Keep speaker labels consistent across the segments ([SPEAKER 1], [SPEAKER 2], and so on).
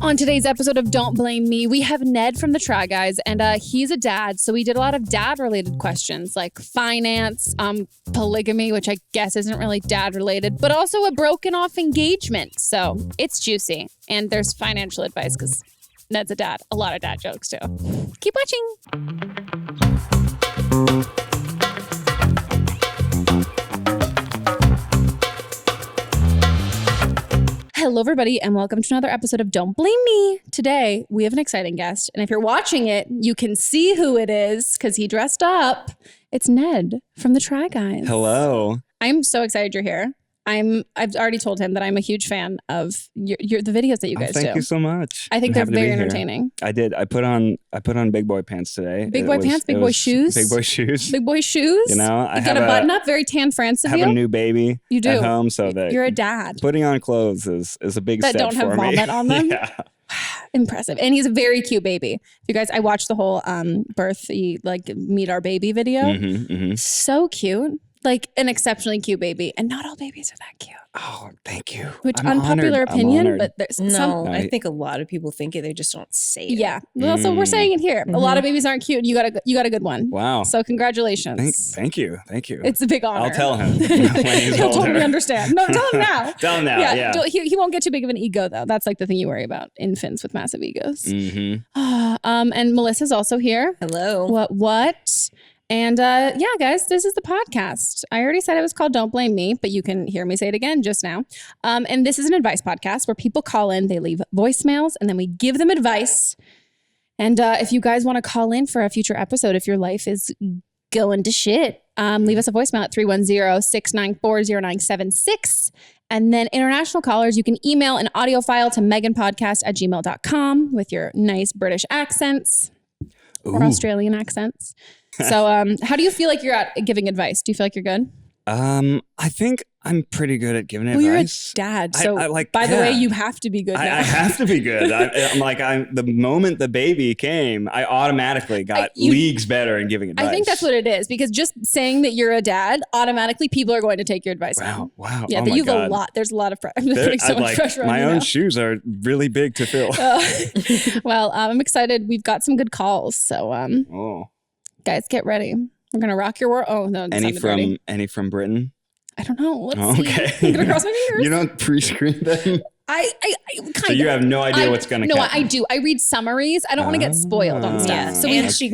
[SPEAKER 1] On today's episode of Don't Blame Me, we have Ned from the Try Guys, and he's a dad, so we did a lot of dad-related questions like finance, polygamy, which I guess isn't really dad-related, but also a broken-off engagement. So it's juicy, and there's financial advice because Ned's a dad. A lot of dad jokes, too. Keep watching. Hello, everybody, and welcome to another episode of Don't Blame Me. Today, we have an exciting guest, and if you're watching it, you can see who it is because he dressed up. It's Ned from the Try Guys.
[SPEAKER 2] Hello.
[SPEAKER 1] I'm so excited you're here. I've already told him that I'm a huge fan of the videos that you guys do.
[SPEAKER 2] Thank you so much.
[SPEAKER 1] I think they're very entertaining.
[SPEAKER 2] I did. I put on big boy pants today.
[SPEAKER 1] Big boy pants, big boy shoes.
[SPEAKER 2] Big boy shoes.
[SPEAKER 1] Big boy shoes.
[SPEAKER 2] You know,
[SPEAKER 1] I got a button up, very tan France of you.
[SPEAKER 2] I have a new baby
[SPEAKER 1] you do.
[SPEAKER 2] at home, so that
[SPEAKER 1] you're a dad.
[SPEAKER 2] Putting on clothes is a big step for me.
[SPEAKER 1] That don't have vomit on them.
[SPEAKER 2] Yeah.
[SPEAKER 1] Impressive. And he's a very cute baby. You guys, I watched the whole birth, meet our baby video. So cute. Like an exceptionally cute baby. And not all babies are that cute.
[SPEAKER 2] Oh, thank you.
[SPEAKER 1] Which unpopular opinion, but there's some.
[SPEAKER 3] I think a lot of people think it. They just don't say it.
[SPEAKER 1] Yeah. Well, so we're saying it here. A lot of babies aren't cute. You got a good one.
[SPEAKER 2] Wow.
[SPEAKER 1] So congratulations.
[SPEAKER 2] Thank you.
[SPEAKER 1] It's a big honor.
[SPEAKER 2] I'll tell him when he's
[SPEAKER 1] He'll
[SPEAKER 2] older.
[SPEAKER 1] totally understand. No, tell him now.
[SPEAKER 2] Tell him now. Yeah.
[SPEAKER 1] He won't get too big of an ego though. That's like the thing you worry about. Infants with massive egos. And Melissa's also here.
[SPEAKER 3] Hello.
[SPEAKER 1] What? And guys, this is the podcast. I already said it was called Don't Blame Me, but you can hear me say it again just now. And this is an advice podcast where people call in, they leave voicemails, and then we give them advice. And if you guys want to call in for a future episode, if your life is going to shit, leave us a voicemail at 310-694-0976. And then international callers, you can email an audio file to meghanpodcast@gmail.com with your nice British accents or Australian accents. So how do you feel like you're at giving advice? Do you feel like you're good?
[SPEAKER 2] I think I'm pretty good at giving advice.
[SPEAKER 1] Well, you're a dad, so by the way, you have to be good now.
[SPEAKER 2] I have to be good. The moment the baby came, I automatically got leagues better in giving advice.
[SPEAKER 1] I think that's what it is, because just saying that you're a dad, automatically people are going to take your advice.
[SPEAKER 2] Wow.
[SPEAKER 1] Yeah,
[SPEAKER 2] oh
[SPEAKER 1] you have a lot. There's a lot of pressure. I'm putting so much pressure on you.
[SPEAKER 2] My own shoes are really big to fill.
[SPEAKER 1] Well, I'm excited. We've got some good calls, so guys, get ready. We're gonna rock your world. Oh no!
[SPEAKER 2] Any from Britain?
[SPEAKER 1] I don't know. Let's
[SPEAKER 2] see.
[SPEAKER 1] I'm gonna cross my fingers.
[SPEAKER 2] You don't pre-screen them?
[SPEAKER 1] I
[SPEAKER 2] so you have no idea what's gonna come.
[SPEAKER 1] No, I do. I read summaries. I don't want to get spoiled on stuff.
[SPEAKER 3] Yeah.
[SPEAKER 1] So
[SPEAKER 3] she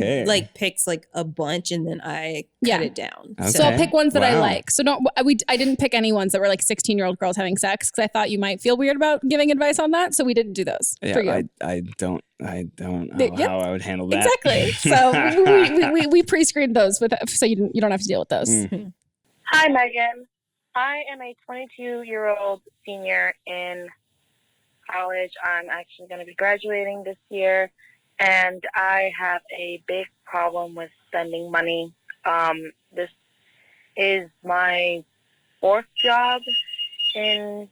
[SPEAKER 3] picks a bunch, and then I cut it down.
[SPEAKER 2] Okay.
[SPEAKER 1] So I'll pick ones that I like. So I didn't pick any ones that were like 16-year-old girls having sex because I thought you might feel weird about giving advice on that. So we didn't do those for you.
[SPEAKER 2] I don't know how I would handle that.
[SPEAKER 1] Exactly. So we pre-screened those so you don't have to deal with those.
[SPEAKER 4] Hi, Megan. I am a 22-year-old senior in college. I'm actually going to be graduating this year, and I have a big problem with spending money. This is my fourth job in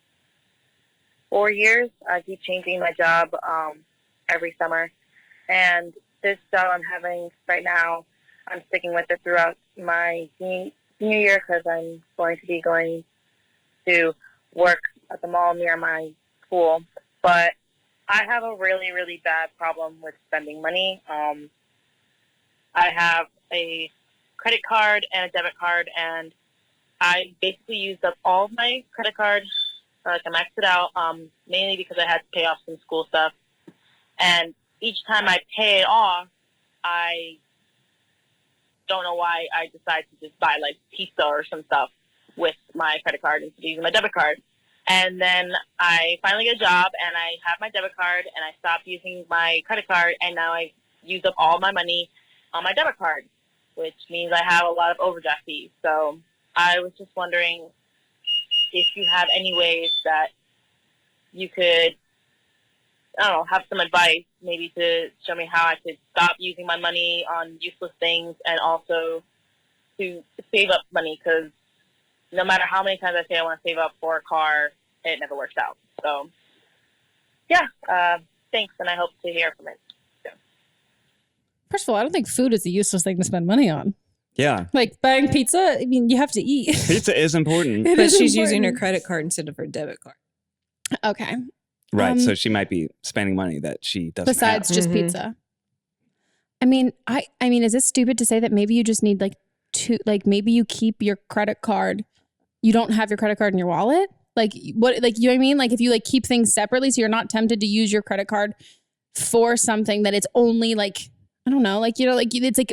[SPEAKER 4] 4 years. I keep changing my job every summer, and this job I'm having right now, I'm sticking with it throughout my senior year because I'm going to be going to work at the mall near my school. But I have a really, really bad problem with spending money. I have a credit card and a debit card, and I basically used up all of my credit card. I maxed it out, mainly because I had to pay off some school stuff. And each time I pay it off, I don't know why I decide to just buy like pizza or some stuff with my credit card instead of using my debit card. And then I finally get a job and I have my debit card and I stopped using my credit card, and now I use up all my money on my debit card, which means I have a lot of overdraft fees. So I was just wondering if you have any ways that you could, I don't know, have some advice maybe to show me how I could stop using my money on useless things and also to save up money, because no matter how many times I say I want to save up for a car, it never works out. So, thanks, and I hope to hear from it. So.
[SPEAKER 1] First of all, I don't think food is a useless thing to spend money on.
[SPEAKER 2] Yeah.
[SPEAKER 1] Like buying pizza, I mean, you have to eat.
[SPEAKER 2] Pizza is important.
[SPEAKER 3] But she's using her credit card instead of her debit card.
[SPEAKER 1] Okay.
[SPEAKER 2] Right. So she might be spending money that she doesn't
[SPEAKER 1] besides
[SPEAKER 2] have.
[SPEAKER 1] just pizza. I mean, is it stupid to say that maybe you just need like maybe you keep your credit card. You don't have your credit card in your wallet. Like what, like, you know what I mean? Like if you like keep things separately, so you're not tempted to use your credit card for something that it's only like, I don't know, like, you know, like it's like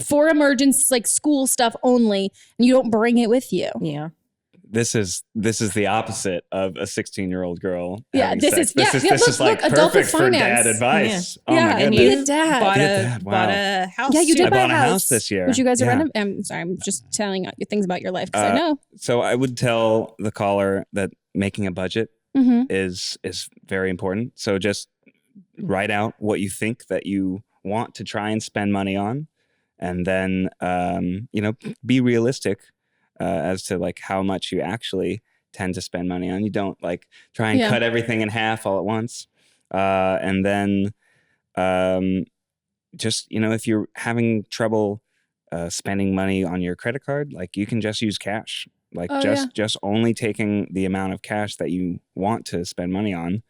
[SPEAKER 1] for emergency, like school stuff only, and you don't bring it with you.
[SPEAKER 3] Yeah.
[SPEAKER 2] This is the opposite of a 16-year-old girl.
[SPEAKER 1] Yeah,
[SPEAKER 2] having
[SPEAKER 1] this
[SPEAKER 2] sex.
[SPEAKER 1] is
[SPEAKER 2] This is like
[SPEAKER 1] adult
[SPEAKER 2] perfect for
[SPEAKER 1] finance.
[SPEAKER 2] dad advice. Oh
[SPEAKER 1] Yeah,
[SPEAKER 2] my
[SPEAKER 1] and
[SPEAKER 2] goodness.
[SPEAKER 1] be a dad.
[SPEAKER 3] Bought a house.
[SPEAKER 1] Yeah, you
[SPEAKER 3] too.
[SPEAKER 1] did
[SPEAKER 2] I
[SPEAKER 1] buy
[SPEAKER 2] bought
[SPEAKER 1] a house
[SPEAKER 2] this year.
[SPEAKER 1] which you guys are
[SPEAKER 2] Yeah.
[SPEAKER 1] renovating. I'm sorry, I'm just telling you things about your life because I know.
[SPEAKER 2] So I would tell the caller that making a budget is very important. So just write out what you think that you want to try and spend money on, and then be realistic as to like how much you actually tend to spend money on. You don't like try and cut everything in half all at once. And then just, if you're having trouble spending money on your credit card, like you can just use cash. Like just only taking the amount of cash that you want to spend money on.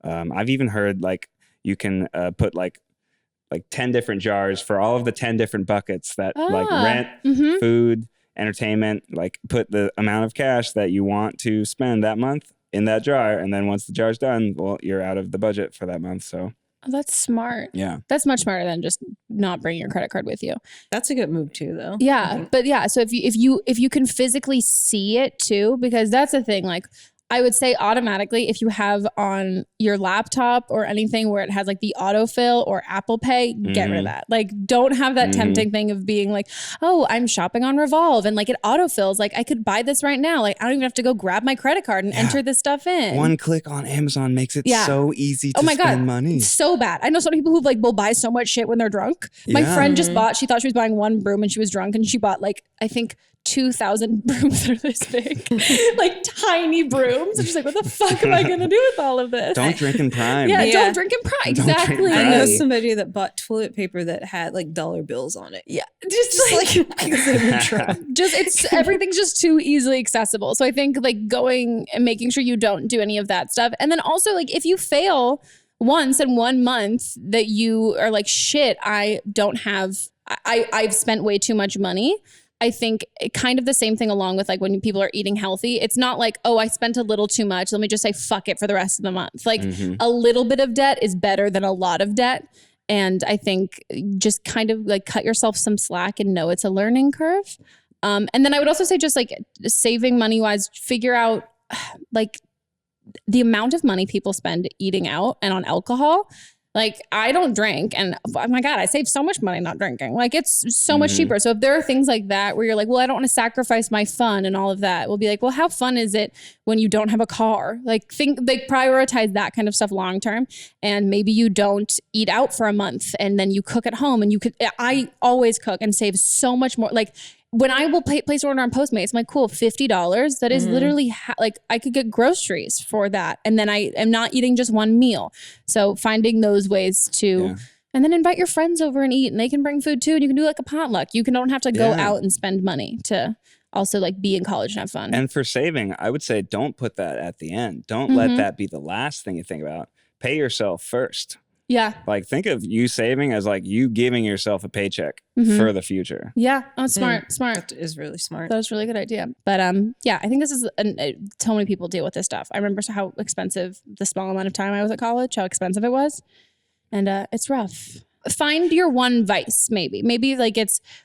[SPEAKER 2] I've even heard like you can put like 10 different jars for all of the 10 different buckets that like rent, food, entertainment, like put the amount of cash that you want to spend that month in that jar. And then once the jar's done, well, you're out of the budget for that month. So
[SPEAKER 1] that's smart.
[SPEAKER 2] Yeah.
[SPEAKER 1] That's much smarter than just not bringing your credit card with you.
[SPEAKER 3] That's a good move too, though.
[SPEAKER 1] Yeah. But yeah, so if you can physically see it too, because that's the thing, like I would say automatically, if you have on your laptop or anything where it has like the autofill or Apple Pay, get rid of that. Like, don't have that tempting thing of being like, oh, I'm shopping on Revolve and like it autofills. Like I could buy this right now. Like I don't even have to go grab my credit card and enter this stuff in.
[SPEAKER 2] One click on Amazon makes it so easy to spend money.
[SPEAKER 1] So bad. I know some people who like will buy so much shit when they're drunk. My friend just bought, she thought she was buying one broom and she was drunk and she bought like, I think 2,000 brooms that are this big, like tiny brooms. And she's like, what the fuck am I going to do with all of this?
[SPEAKER 2] Don't drink and prime.
[SPEAKER 1] Don't drink and prime. Exactly.
[SPEAKER 3] I know somebody that bought toilet paper that had like dollar bills on it.
[SPEAKER 1] Yeah. Just everything's just too easily accessible. So I think like going and making sure you don't do any of that stuff. And then also like if you fail once in 1 month that you are like, shit, I've spent way too much money. I think kind of the same thing along with like when people are eating healthy. It's not like, oh, I spent a little too much. Let me just say fuck it for the rest of the month. Like a little bit of debt is better than a lot of debt. And I think just kind of like cut yourself some slack and know it's a learning curve. And then I would also say just like saving money wise, figure out like the amount of money people spend eating out and on alcohol. Like I don't drink and oh my God, I save so much money not drinking. Like it's so much cheaper. So if there are things like that where you're like, well, I don't want to sacrifice my fun and all of that, we'll be like, well, how fun is it when you don't have a car? Like prioritize that kind of stuff long term. And maybe you don't eat out for a month and then you cook at home and I always cook and save so much more. Like when I will place an order on Postmates, I'm like, cool, $50. That is literally like I could get groceries for that. And then I am not eating just one meal. So finding those ways to, and then invite your friends over and eat and they can bring food too. And you can do like a potluck. You don't have to go out and spend money to also like be in college and have fun.
[SPEAKER 2] And for saving, I would say don't put that at the end. Don't let that be the last thing you think about. Pay yourself first.
[SPEAKER 1] Yeah.
[SPEAKER 2] Like think of you saving as like you giving yourself a paycheck for the future.
[SPEAKER 1] Yeah. Oh, smart.
[SPEAKER 3] That is really smart.
[SPEAKER 1] That was a really good idea. But yeah, I think this is so many people deal with this stuff. I remember how expensive the small amount of time I was at college, how expensive it was. And it's rough. Find your one vice, maybe. Maybe like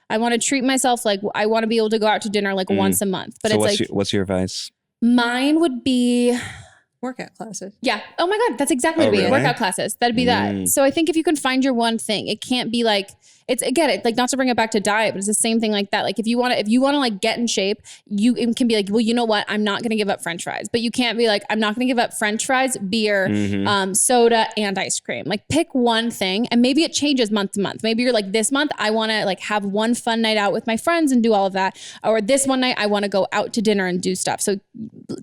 [SPEAKER 1] I want to treat myself like I want to be able to go out to dinner like once a month. But
[SPEAKER 2] so
[SPEAKER 1] it's
[SPEAKER 2] what's your vice?
[SPEAKER 1] Mine would be
[SPEAKER 3] workout classes.
[SPEAKER 1] Yeah. Oh my God. That's exactly what it'd be.
[SPEAKER 2] Really?
[SPEAKER 1] Workout classes. That'd be that. So I think if you can find your one thing, it can't be like, like not to bring it back to diet, but it's the same thing like that. Like if you want to like get in shape, it can be like, well, you know what? I'm not going to give up French fries, but you can't be like, I'm not going to give up French fries, beer, soda, and ice cream. Like pick one thing and maybe it changes month to month. Maybe you're like, this month I want to like have one fun night out with my friends and do all of that. Or this one night I want to go out to dinner and do stuff. So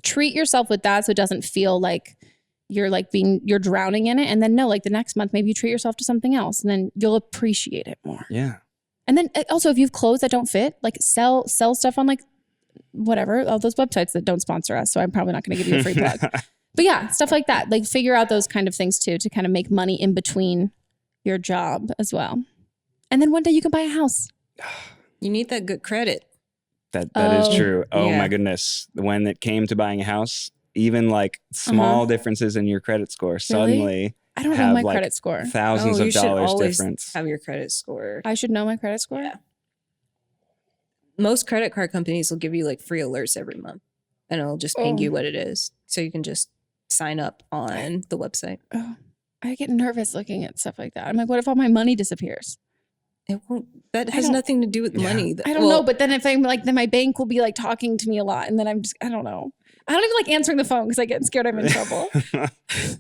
[SPEAKER 1] treat yourself with that so it doesn't feel like you're drowning in it. And then like the next month, maybe you treat yourself to something else and then you'll appreciate it more.
[SPEAKER 2] Yeah.
[SPEAKER 1] And then also if you have clothes that don't fit, like sell stuff on like whatever, all those websites that don't sponsor us. So I'm probably not going to give you a free plug. But yeah, stuff like that. Like figure out those kind of things too, to kind of make money in between your job as well. And then one day you can buy a house.
[SPEAKER 3] You need that good credit.
[SPEAKER 2] That is true. Oh my goodness. When it came to buying a house, even like small differences in your credit score suddenly
[SPEAKER 1] I don't know my credit score.
[SPEAKER 2] Thousands of dollars difference.
[SPEAKER 3] Have your credit score.
[SPEAKER 1] I should know my credit score?
[SPEAKER 3] Yeah. Most credit card companies will give you like free alerts every month, and it'll just ping you what it is. So you can just sign up on the website.
[SPEAKER 1] Oh, I get nervous looking at stuff like that. I'm like, what if all my money disappears?
[SPEAKER 3] It won't. That has nothing to do with money.
[SPEAKER 1] I don't know. But then if I'm like, then my bank will be like talking to me a lot, and then I don't know. I don't even like answering the phone because I get scared I'm in trouble.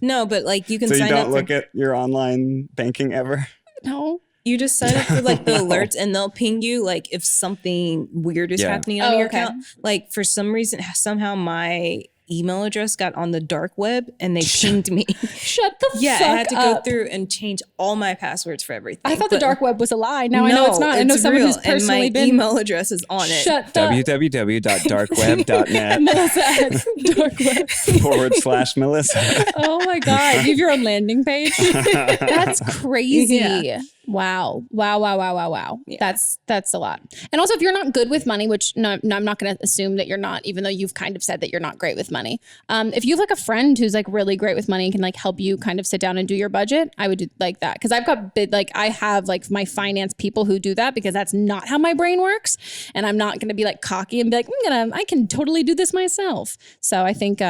[SPEAKER 3] No, but like you can
[SPEAKER 2] sign up. So you don't look
[SPEAKER 3] at
[SPEAKER 2] your online banking ever?
[SPEAKER 1] No.
[SPEAKER 3] You just sign up for like the alerts, and they'll ping you like if something weird is happening on your account. Like for some reason, somehow my email address got on the dark web and they pinged me.
[SPEAKER 1] Shut the fuck up.
[SPEAKER 3] Yeah, I had to go through and change all my passwords for everything.
[SPEAKER 1] I thought the dark web was a lie. Now I know it's not. I know someone who's personally
[SPEAKER 3] and my email address is on it.
[SPEAKER 1] Shut up.
[SPEAKER 2] www.darkweb.net
[SPEAKER 1] Melissa@darkweb/Melissa. Oh my God. You have your own landing page? That's crazy. Yeah. Wow. Yeah. That's a lot. And also if you're not good with money, which no, I'm not going to assume that you're not, even though you've kind of said that you're not great with money. If you have like a friend who's like really great with money and can like help you kind of sit down and do your budget, I would do like that. Cause I've got I have like my finance people who do that because that's not how my brain works. And I'm not going to be like cocky and be like, I can totally do this myself. So I think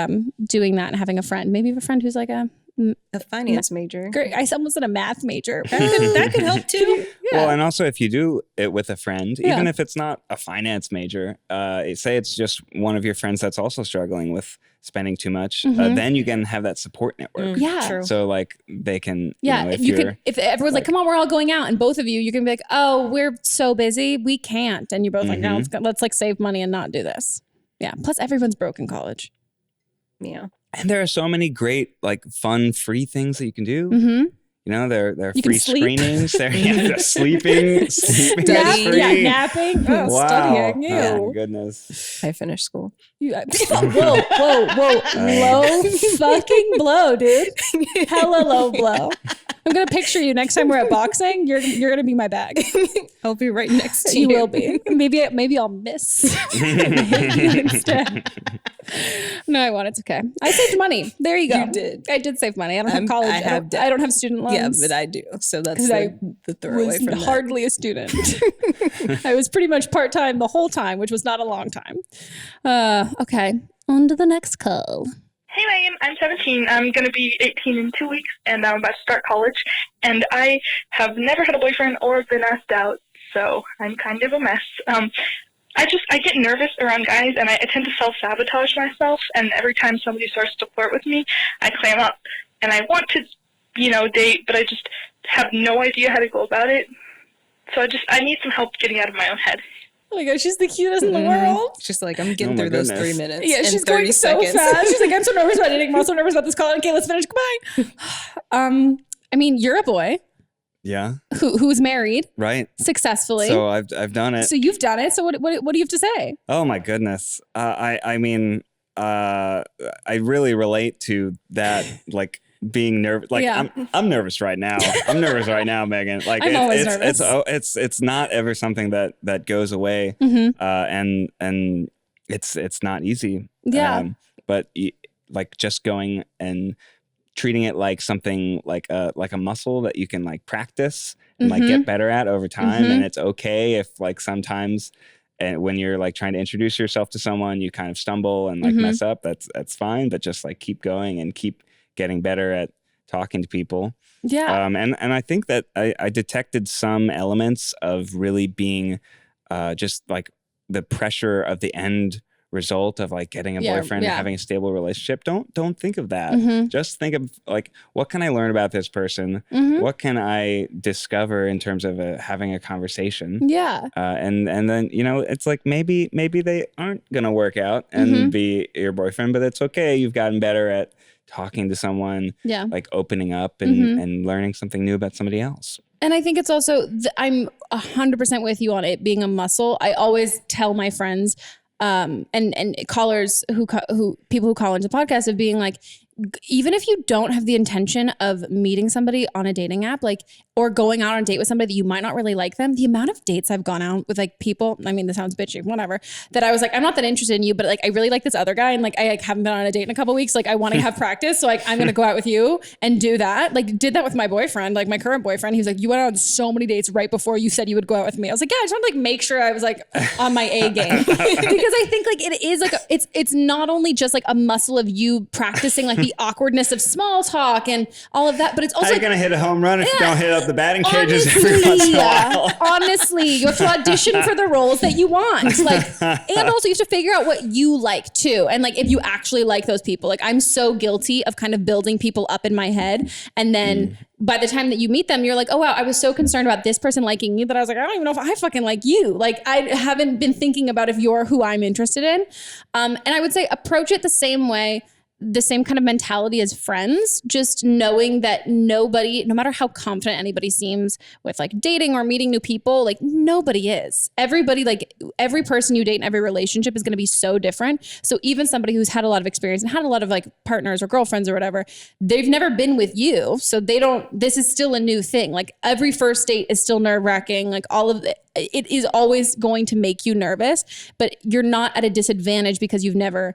[SPEAKER 1] doing that and having a friend, maybe have a friend who's like a
[SPEAKER 3] finance major.
[SPEAKER 1] Great. I almost said a math major.
[SPEAKER 3] That could help too.
[SPEAKER 2] Yeah. Well, and also if you do it with a friend, even if it's not a finance major, say it's just one of your friends that's also struggling with spending too much, then you can have that support network.
[SPEAKER 1] Yeah.
[SPEAKER 3] True.
[SPEAKER 2] So like they can,
[SPEAKER 1] if everyone's like, come on, we're all going out, and both of you can be like, oh, we're so busy, we can't. And you're both like, no, let's like save money and not do this. Yeah. Plus everyone's broke in college.
[SPEAKER 3] Yeah.
[SPEAKER 2] And there are so many great, like, fun, free things that you can do. Mm-hmm. You know, there are free screenings. There, sleeping free.
[SPEAKER 1] Napping.
[SPEAKER 2] Wow.
[SPEAKER 1] Studying. Ew.
[SPEAKER 2] Oh, goodness.
[SPEAKER 3] I finished school.
[SPEAKER 1] Whoa. Low fucking blow, dude. Hella low blow. I'm going to picture you next time we're at boxing. You're going to be my bag.
[SPEAKER 3] I'll be right next to you.
[SPEAKER 1] You will be. Maybe I'll miss instead. No, I won't. It's okay. I saved money. There you go.
[SPEAKER 3] You did.
[SPEAKER 1] I did save money. I don't have college. I don't have student loans.
[SPEAKER 3] Yeah, but I do. So that's the throwaway from that.
[SPEAKER 1] Hardly a student. I was pretty much part-time the whole time, which was not a long time. Okay. On to the next call.
[SPEAKER 4] Hey, Megan, I'm 17. I'm going to be 18 in 2 weeks, and I'm about to start college. And I have never had a boyfriend or been asked out, so I'm kind of a mess. I get nervous around guys, and I tend to self-sabotage myself. And every time somebody starts to flirt with me, I clam up. And I want to, date, but I just have no idea how to go about it. So I need some help getting out of my own head.
[SPEAKER 1] Oh my gosh, she's the cutest in the world.
[SPEAKER 3] She's like, I'm getting through those 3 minutes.
[SPEAKER 1] Yeah, she's going so fast. She's like, I'm so nervous about dating. I'm also nervous about this call. Okay, let's finish. Goodbye. You're a boy.
[SPEAKER 2] Yeah.
[SPEAKER 1] Who's married.
[SPEAKER 2] Right.
[SPEAKER 1] Successfully.
[SPEAKER 2] So I've done it.
[SPEAKER 1] So you've done it. So what do you have to say?
[SPEAKER 2] Oh my goodness. I really relate to that, like, being nervous. Like I'm nervous right now. I'm nervous right now, Megan. Like
[SPEAKER 1] I'm always nervous.
[SPEAKER 2] It's not ever something that goes away. And it's not easy.
[SPEAKER 1] Yeah.
[SPEAKER 2] But like just going and treating it like something like a muscle that you can like practice and like get better at over time. And it's okay if like sometimes when you're like trying to introduce yourself to someone, you kind of stumble and like mess up. That's fine. But just like keep going and keep getting better at talking to people.
[SPEAKER 1] Yeah.
[SPEAKER 2] And I think that I detected some elements of really being just like the pressure of the end result of like getting a boyfriend and having a stable relationship. Don't think of that. Just think of like, what can I learn about this person? What can I discover in terms of having a conversation?
[SPEAKER 1] Yeah.
[SPEAKER 2] And then, it's like maybe they aren't going to work out and be your boyfriend, but it's okay. You've gotten better at talking to someone, like opening up and learning something new about somebody else.
[SPEAKER 1] And I think it's also, I'm 100% with you on it being a muscle. I always tell my friends and callers who people who call into the podcast of being like, even if you don't have the intention of meeting somebody on a dating app, like, or going out on a date with somebody that you might not really like them, the amount of dates I've gone out with like people, I mean, this sounds bitchy, whatever, that I was like, I'm not that interested in you, but like, I really like this other guy. And like, I like, haven't been on a date in a couple of weeks. Like I want to have practice. So like, I'm going to go out with you and do that. Like did that with my boyfriend, like my current boyfriend. He was like, you went on so many dates right before you said you would go out with me. I was like, yeah, I just want to like make sure I was like on my A game because I think like it is like, it's not only just like a muscle of you practicing like the awkwardness of small talk and all of that, but it's also
[SPEAKER 2] how are you gonna hit a home run if you don't hit up the batting cages every once in a while?
[SPEAKER 1] Honestly, you have to audition for the roles that you want. Like, and also you have to figure out what you like too. And like if you actually like those people. Like I'm so guilty of kind of building people up in my head. And then by the time that you meet them, you're like, oh wow, I was so concerned about this person liking you that I was like, I don't even know if I fucking like you. Like I haven't been thinking about if you're who I'm interested in. And I would say approach it the same way, the same kind of mentality as friends, just knowing that nobody, no matter how confident anybody seems with like dating or meeting new people, like nobody is. Everybody, like every person you date in every relationship is going to be so different. So even somebody who's had a lot of experience and had a lot of like partners or girlfriends or whatever, they've never been with you. So they don't, this is still a new thing. Like every first date is still nerve-wracking. Like all of it is always going to make you nervous, but you're not at a disadvantage because you've never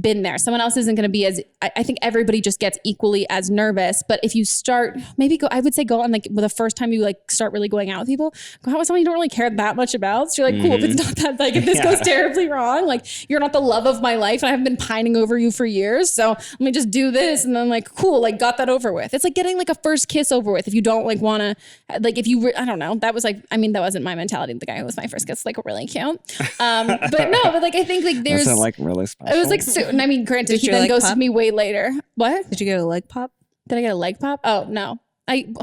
[SPEAKER 1] been there. Someone else isn't going to be as, I think everybody just gets equally as nervous. But if you start, maybe go, I would say go on like with the first time you like start really going out with people, go out with someone you don't really care that much about. So you're like, cool, if it's not that, like if this goes terribly wrong, like you're not the love of my life and I haven't been pining over you for years. So let me just do this. And then like, cool, like got that over with. It's like getting like a first kiss over with. If you don't like want to, like if you, I don't know, that was like, I mean, that wasn't my mentality. The guy who was my first kiss, like really cute. But no, but like, I think like there's,
[SPEAKER 2] like really special.
[SPEAKER 1] it was like, I mean, granted, he then ghosted me way later. What?
[SPEAKER 3] Did you get a leg pop?
[SPEAKER 1] Did I get a leg pop? Oh, no. Maybe,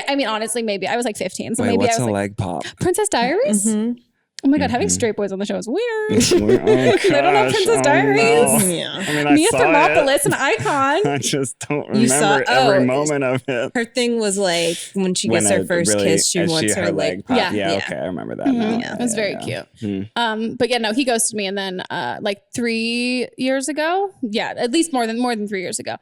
[SPEAKER 1] I mean, honestly, maybe. I was like 15. So
[SPEAKER 2] wait,
[SPEAKER 1] maybe
[SPEAKER 2] what's
[SPEAKER 1] I was
[SPEAKER 2] a
[SPEAKER 1] like,
[SPEAKER 2] leg pop?
[SPEAKER 1] Princess Diaries? Mm-hmm. Oh my God, having straight boys on the show is weird.
[SPEAKER 2] Oh,
[SPEAKER 1] they don't know Princess Diaries.
[SPEAKER 2] No.
[SPEAKER 1] Yeah.
[SPEAKER 2] I mean,
[SPEAKER 1] Mia Thermopolis, an icon.
[SPEAKER 2] I just don't remember every moment of it.
[SPEAKER 3] Her thing was like when she gets her first kiss, she wants her leg pop.
[SPEAKER 1] Yeah,
[SPEAKER 2] okay, I remember that now.
[SPEAKER 1] Yeah, it was very cute. But yeah, no, he ghosted me, and then like 3 years ago, at least more than 3 years ago,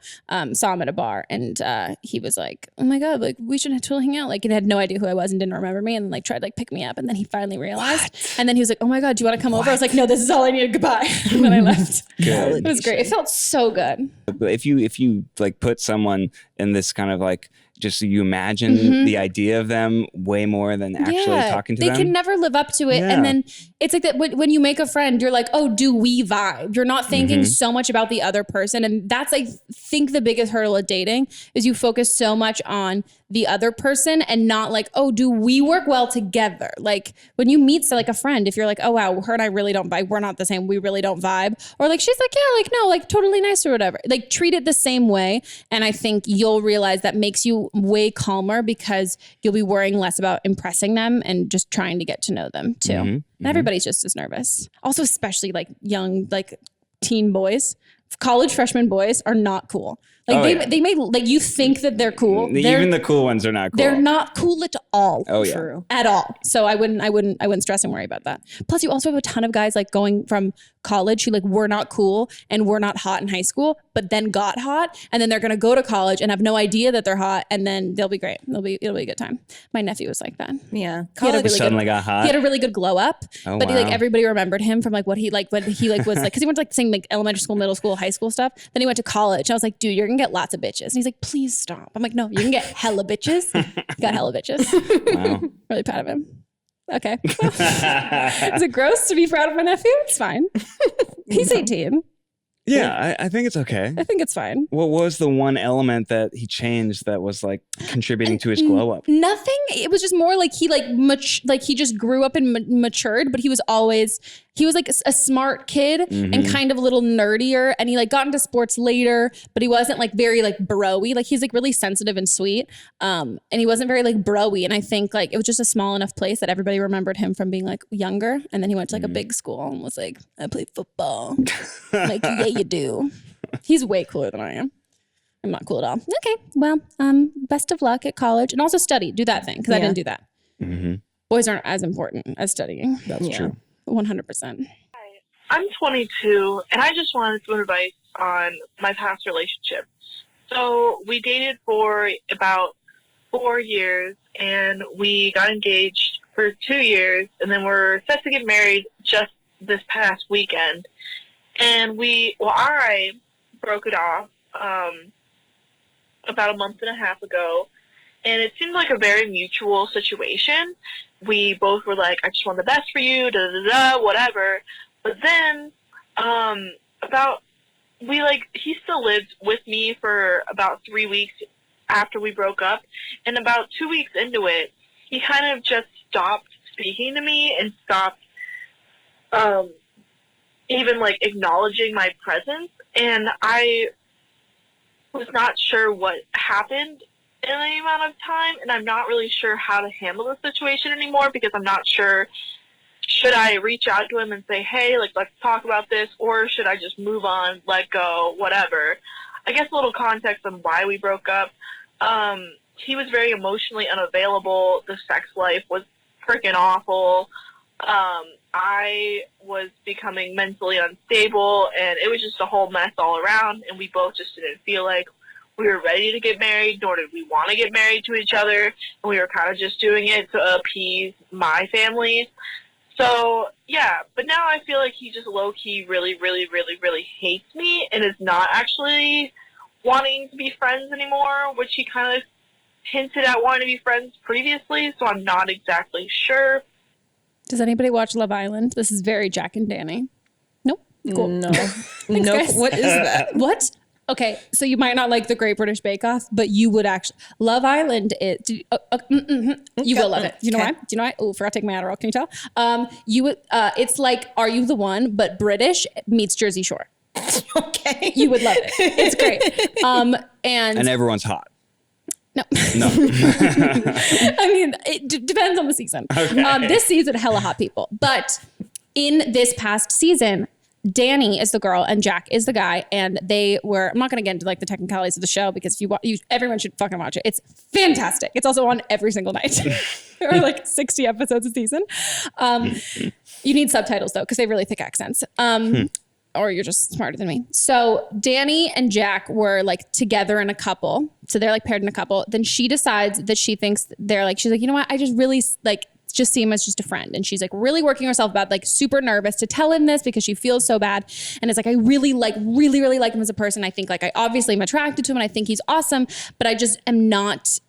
[SPEAKER 1] saw him at a bar, and he was like, "Oh my God, like we should totally hang out." Like he had no idea who I was and didn't remember me, and like tried to like pick me up, and then he finally realized, and then he was like, "Oh my God, do you want to come over?" I was like, "No, this is all I needed. Goodbye." And then I left.
[SPEAKER 2] Good.
[SPEAKER 1] It was great. It felt so good.
[SPEAKER 2] If you like put someone in this kind of like, just you imagine the idea of them way more than actually talking to them.
[SPEAKER 1] They can never live up to it. And then it's like that when you make a friend, you're like, oh, do we vibe? You're not thinking so much about the other person. And that's, I think, the biggest hurdle of dating is you focus so much on the other person and not like, oh, do we work well together? Like when you meet like a friend, if you're like, oh wow, her and I really don't vibe, we're not the same, we really don't vibe. Or like, she's like, yeah, like, no, like totally nice or whatever. Like treat it the same way. And I think you'll realize that makes you way calmer because you'll be worrying less about impressing them and just trying to get to know them too. And everybody's just as nervous. Also, especially like young, like teen boys. College freshman boys are not cool. Like they may like you think that they're cool.
[SPEAKER 2] Even the cool ones are not cool.
[SPEAKER 1] They're not cool at all.
[SPEAKER 2] Oh yeah.
[SPEAKER 1] True. At all. So I wouldn't stress and worry about that. Plus you also have a ton of guys like going from college who like were not cool and were not hot in high school, but then got hot, and then they're gonna go to college and have no idea that they're hot, and then they'll be great. It'll be a good time. My nephew was like that.
[SPEAKER 3] Yeah.
[SPEAKER 1] College
[SPEAKER 2] suddenly got hot.
[SPEAKER 1] He had a really good glow up.
[SPEAKER 2] Oh,
[SPEAKER 1] but
[SPEAKER 2] wow.
[SPEAKER 1] like everybody remembered him from like what he like was like, because he went to like the same like elementary school, middle school, high school stuff. Then he went to college. And I was like, dude, you're gonna get lots of bitches. And he's like, please stop. I'm like, no, you can get hella bitches. Got hella bitches.
[SPEAKER 2] Wow.
[SPEAKER 1] Really proud of him. Okay. Is it gross to be proud of my nephew? It's fine. He's 18.
[SPEAKER 2] Yeah, I think it's okay.
[SPEAKER 1] I think it's fine.
[SPEAKER 2] What was the one element that he changed that was like contributing to his glow up?
[SPEAKER 1] Nothing. It was just more like he he just grew up and matured, but he was like a smart kid and kind of a little nerdier, and he like got into sports later, but he wasn't like very like bro-y. Like he's like really sensitive and sweet, and he wasn't very like bro-y. And I think like it was just a small enough place that everybody remembered him from being like younger, and then he went to like a big school and was like, I play football. Like, yeah, you do. He's way cooler than I am. I'm not cool at all. Okay, well, best of luck at college, and also study. Do that thing because I didn't do that. Boys aren't as important as studying.
[SPEAKER 2] That's true.
[SPEAKER 1] 100%.
[SPEAKER 4] I'm 22, and I just wanted some advice on my past relationship. So we dated for about 4 years, and we got engaged for 2 years, and then we're set to get married just this past weekend. And I broke it off about a month and a half ago, and it seemed like a very mutual situation. We both were like, I just want the best for you, whatever. But then he still lived with me for about 3 weeks after we broke up, and about 2 weeks into it, he kind of just stopped speaking to me and stopped even like acknowledging my presence. And I was not sure what happened in any amount of time, and I'm not really sure how to handle the situation anymore, because I'm not sure, should I reach out to him and say, hey, like, let's talk about this, or should I just move on, let go, whatever. I guess a little context on why we broke up. He was very emotionally unavailable. The sex life was freaking awful. I was becoming mentally unstable, and it was just a whole mess all around, and we both just didn't feel like we were ready to get married, nor did we want to get married to each other, and we were kind of just doing it to appease my family. So, yeah, but now I feel like he just low-key really, really, really, really hates me and is not actually wanting to be friends anymore, which he kind of hinted at wanting to be friends previously, so I'm not exactly sure.
[SPEAKER 1] Does anybody watch Love Island? This is very Jack and Danny. Nope. Cool.
[SPEAKER 3] No.
[SPEAKER 1] Thanks,
[SPEAKER 3] Nope.
[SPEAKER 1] guys.
[SPEAKER 3] What is that?
[SPEAKER 1] What? Okay, so you might not like the Great British Bake Off, but you would actually. Love Island is. You will love it. Do you know why? Do you know why? Oh, forgot to take my Adderall. Can you tell? You would. It's like Are You the One, but British meets Jersey Shore.
[SPEAKER 3] Okay.
[SPEAKER 1] You would love it. It's great. And
[SPEAKER 2] everyone's hot.
[SPEAKER 1] No.
[SPEAKER 2] I
[SPEAKER 1] mean, it depends on the season.
[SPEAKER 2] Okay.
[SPEAKER 1] This season, hella hot people. But in this past season, Danny is the girl and Jack is the guy. And they were, I'm not going to get into like the technicalities of the show, because if everyone should fucking watch it. It's fantastic. It's also on every single night. There are like 60 episodes a season. You need subtitles though, because they have really thick accents. Or you're just smarter than me. So Danny and Jack were like together in a couple. So they're like paired in a couple. Then she decides that she's like, you know what? I just really like just see him as just a friend. And she's like really working herself about, like super nervous to tell him this because she feels so bad. And it's like, I really like him as a person. I think like I obviously am attracted to him and I think he's awesome, but I just am not,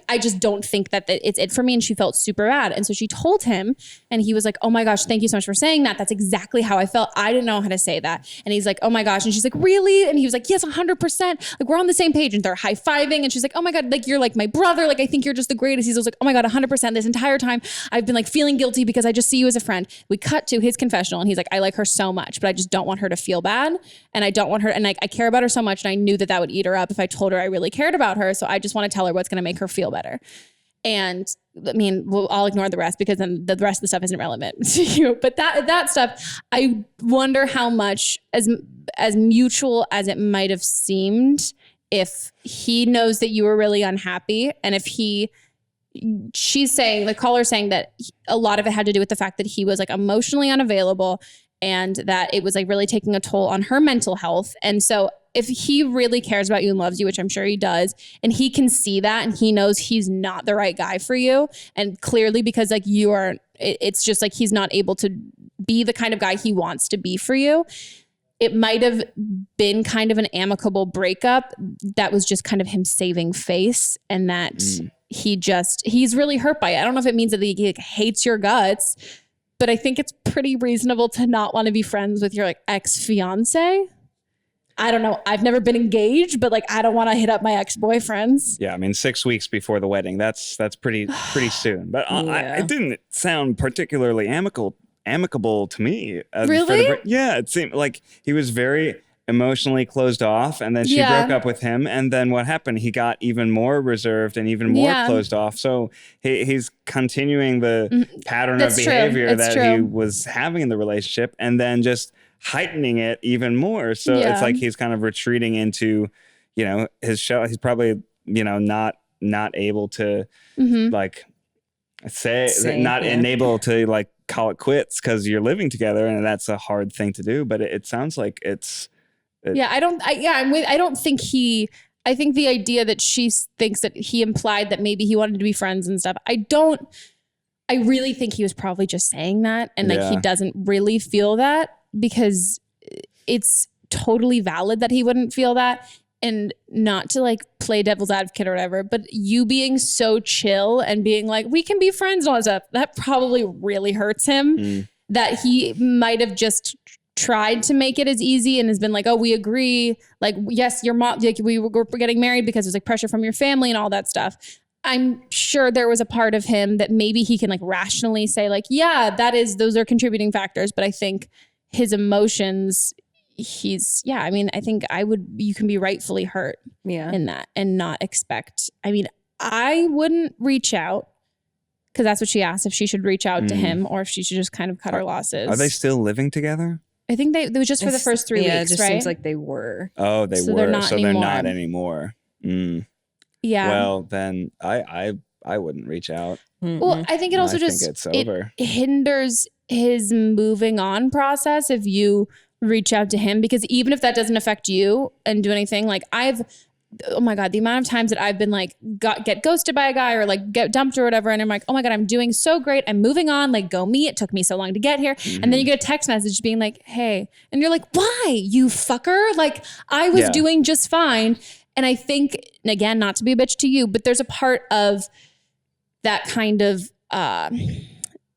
[SPEAKER 1] I just don't think that it's it for me. And she felt super bad. And so she told him, and he was like, oh my gosh, thank you so much for saying that. That's exactly how I felt. I didn't know how to say that. And he's like, oh my gosh. And she's like, really? And he was like, yes, 100%. Like, we're on the same page. And they're high-fiving. And she's like, oh my God, like, you're like my brother. Like, I think you're just the greatest. He's like, oh my God, 100%. This entire time I've been like feeling guilty because I just see you as a friend. We cut to his confessional and he's like, I like her so much, but I just don't want her to feel bad. And I don't want her, and I care about her so much. And I knew that would eat her up if I told her I really cared about her. So I just want to tell her what's going to make her feel better. And I mean, I'll ignore the rest because then the rest of the stuff isn't relevant to you. But that stuff, I wonder how much, as mutual as it might have seemed, if he knows that you were really unhappy, and if she's saying, the caller's saying that a lot of it had to do with the fact that he was like emotionally unavailable, and that it was like really taking a toll on her mental health. And so if he really cares about you and loves you, which I'm sure he does, and he can see that, and he knows he's not the right guy for you, and clearly because like you are, it's just like he's not able to be the kind of guy he wants to be for you. It might have been kind of an amicable breakup that was just kind of him saving face, and that he's really hurt by it. I don't know if it means that he like hates your guts, but I think it's pretty reasonable to not want to be friends with your like ex-fiance. I don't know. I've never been engaged, but like, I don't want to hit up my ex-boyfriends.
[SPEAKER 2] Yeah. I mean, 6 weeks before the wedding, that's pretty soon, but it didn't sound particularly amicable to me.
[SPEAKER 1] Really?
[SPEAKER 2] Yeah. It seemed like he was very emotionally closed off, and then she broke up with him. And then what happened? He got even more reserved and even more closed off. So he's continuing the pattern of behavior he was having in the relationship, and then just heightening it even more. So it's like he's kind of retreating into, his shell. He's probably, not able to like unable to like call it quits because you're living together, and that's a hard thing to do. But it sounds like it's
[SPEAKER 1] I think the idea that she thinks that he implied that maybe he wanted to be friends and stuff. I really think he was probably just saying that. And like, he doesn't really feel that, because it's totally valid that he wouldn't feel that. And not to like play devil's advocate or whatever, but you being so chill and being like, we can be friends and all that stuff, that probably really hurts him. That he might have just tried to make it as easy and has been like, oh, we agree. Like, yes, your mom, like we were getting married because there's like pressure from your family and all that stuff. I'm sure there was a part of him that maybe he can like rationally say like, yeah, those are contributing factors. But I think his emotions, I think you can be rightfully hurt in that and not expect. I mean, I wouldn't reach out, because that's what she asked, if she should reach out to him or if she should just kind of cut her losses.
[SPEAKER 2] Are they still living together?
[SPEAKER 1] I think they was just for the first 3 weeks,
[SPEAKER 3] it just
[SPEAKER 1] right?
[SPEAKER 3] seems like they were.
[SPEAKER 2] Oh, they were. They're not anymore.
[SPEAKER 1] Yeah.
[SPEAKER 2] Well, then I wouldn't reach out.
[SPEAKER 1] Well, I think it also it hinders his moving on process if you reach out to him, because even if that doesn't affect you and do anything, like oh my God, the amount of times that I've been like, get ghosted by a guy or like get dumped or whatever. And I'm like, oh my God, I'm doing so great. I'm moving on. Like, go me. It took me so long to get here. And then you get a text message being like, hey, and you're like, why, you fucker? Like, I was doing just fine. And I think, and again, not to be a bitch to you, but there's a part of that kind of,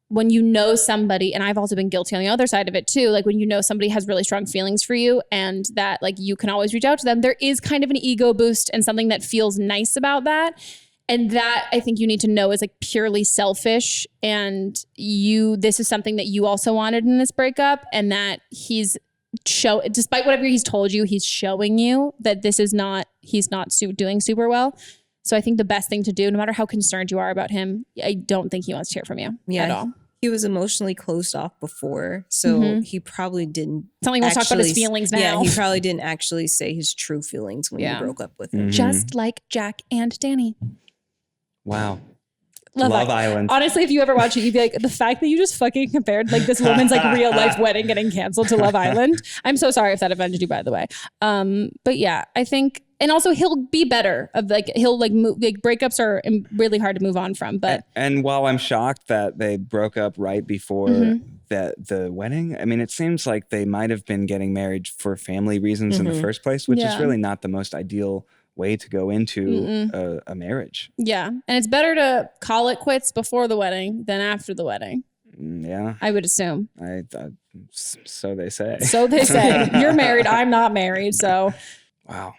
[SPEAKER 1] when you know somebody, and I've also been guilty on the other side of it too, like when you know somebody has really strong feelings for you and that like you can always reach out to them, there is kind of an ego boost and something that feels nice about that. And that I think you need to know is like purely selfish, and this is something that you also wanted in this breakup, and that despite whatever he's told you, he's showing you that he's not doing super well. So I think the best thing to do, no matter how concerned you are about him, I don't think he wants to hear from you at all.
[SPEAKER 3] He was emotionally closed off before, so he probably didn't.
[SPEAKER 1] Something wants to talk about his feelings now.
[SPEAKER 3] Yeah, he probably didn't actually say his true feelings when he broke up with him.
[SPEAKER 1] Just like Jack and Danny.
[SPEAKER 2] Wow.
[SPEAKER 1] Love
[SPEAKER 2] Island.
[SPEAKER 1] Honestly, if you ever watch it, you'd be like, the fact that you just fucking compared like this woman's like real life wedding getting canceled to Love Island. I'm so sorry if that offended you, by the way. But yeah, I think, and also he'll be better he'll move, breakups are really hard to move on from. But
[SPEAKER 2] and while I'm shocked that they broke up right before the wedding, I mean, it seems like they might have been getting married for family reasons in the first place, which is really not the most ideal way to go into a marriage.
[SPEAKER 1] Yeah. And it's better to call it quits before the wedding than after the wedding.
[SPEAKER 2] Yeah.
[SPEAKER 1] I would assume.
[SPEAKER 2] So they say.
[SPEAKER 1] So they say. You're married. I'm not married. So.
[SPEAKER 2] Wow.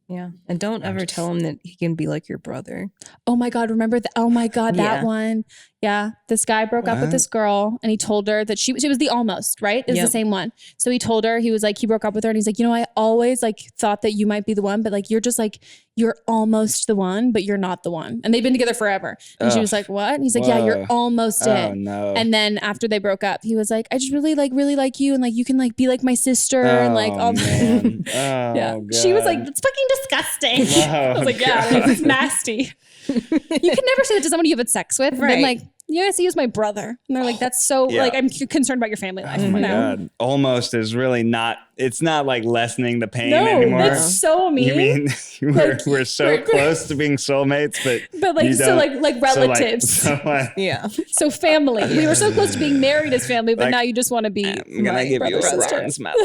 [SPEAKER 3] Yeah. And don't ever tell him that he can be like your brother.
[SPEAKER 1] Oh my God. Remember that? Oh my God. That one. Yeah. This guy broke up with this girl and he told her that she was the almost, right? It was the same one. So he told her, he was like, he broke up with her and he's like, I always like thought that you might be the one, but like, you're just like, you're almost the one, but you're not the one. And they've been together forever. And she was like, what? And he's like, yeah, you're almost it.
[SPEAKER 2] Oh, no.
[SPEAKER 1] And then after they broke up, he was like, I just really like you. And like, you can like be like my sister and like all
[SPEAKER 2] man.
[SPEAKER 1] God. She was like, it's fucking disgusting. I was like, yeah, it's nasty. You can never say that to somebody you have had sex with. Right. And like, yes, he was my brother. And they're like, that's so like, I'm concerned about your family life.
[SPEAKER 2] Oh my God. Almost is really not, it's not like lessening the pain anymore.
[SPEAKER 1] That's so mean.
[SPEAKER 2] You mean we're so close to being soulmates, but
[SPEAKER 1] like, so like relatives. So family. We were so close to being married as family, but now you just want to be
[SPEAKER 2] I'm going to give you a bronze medal.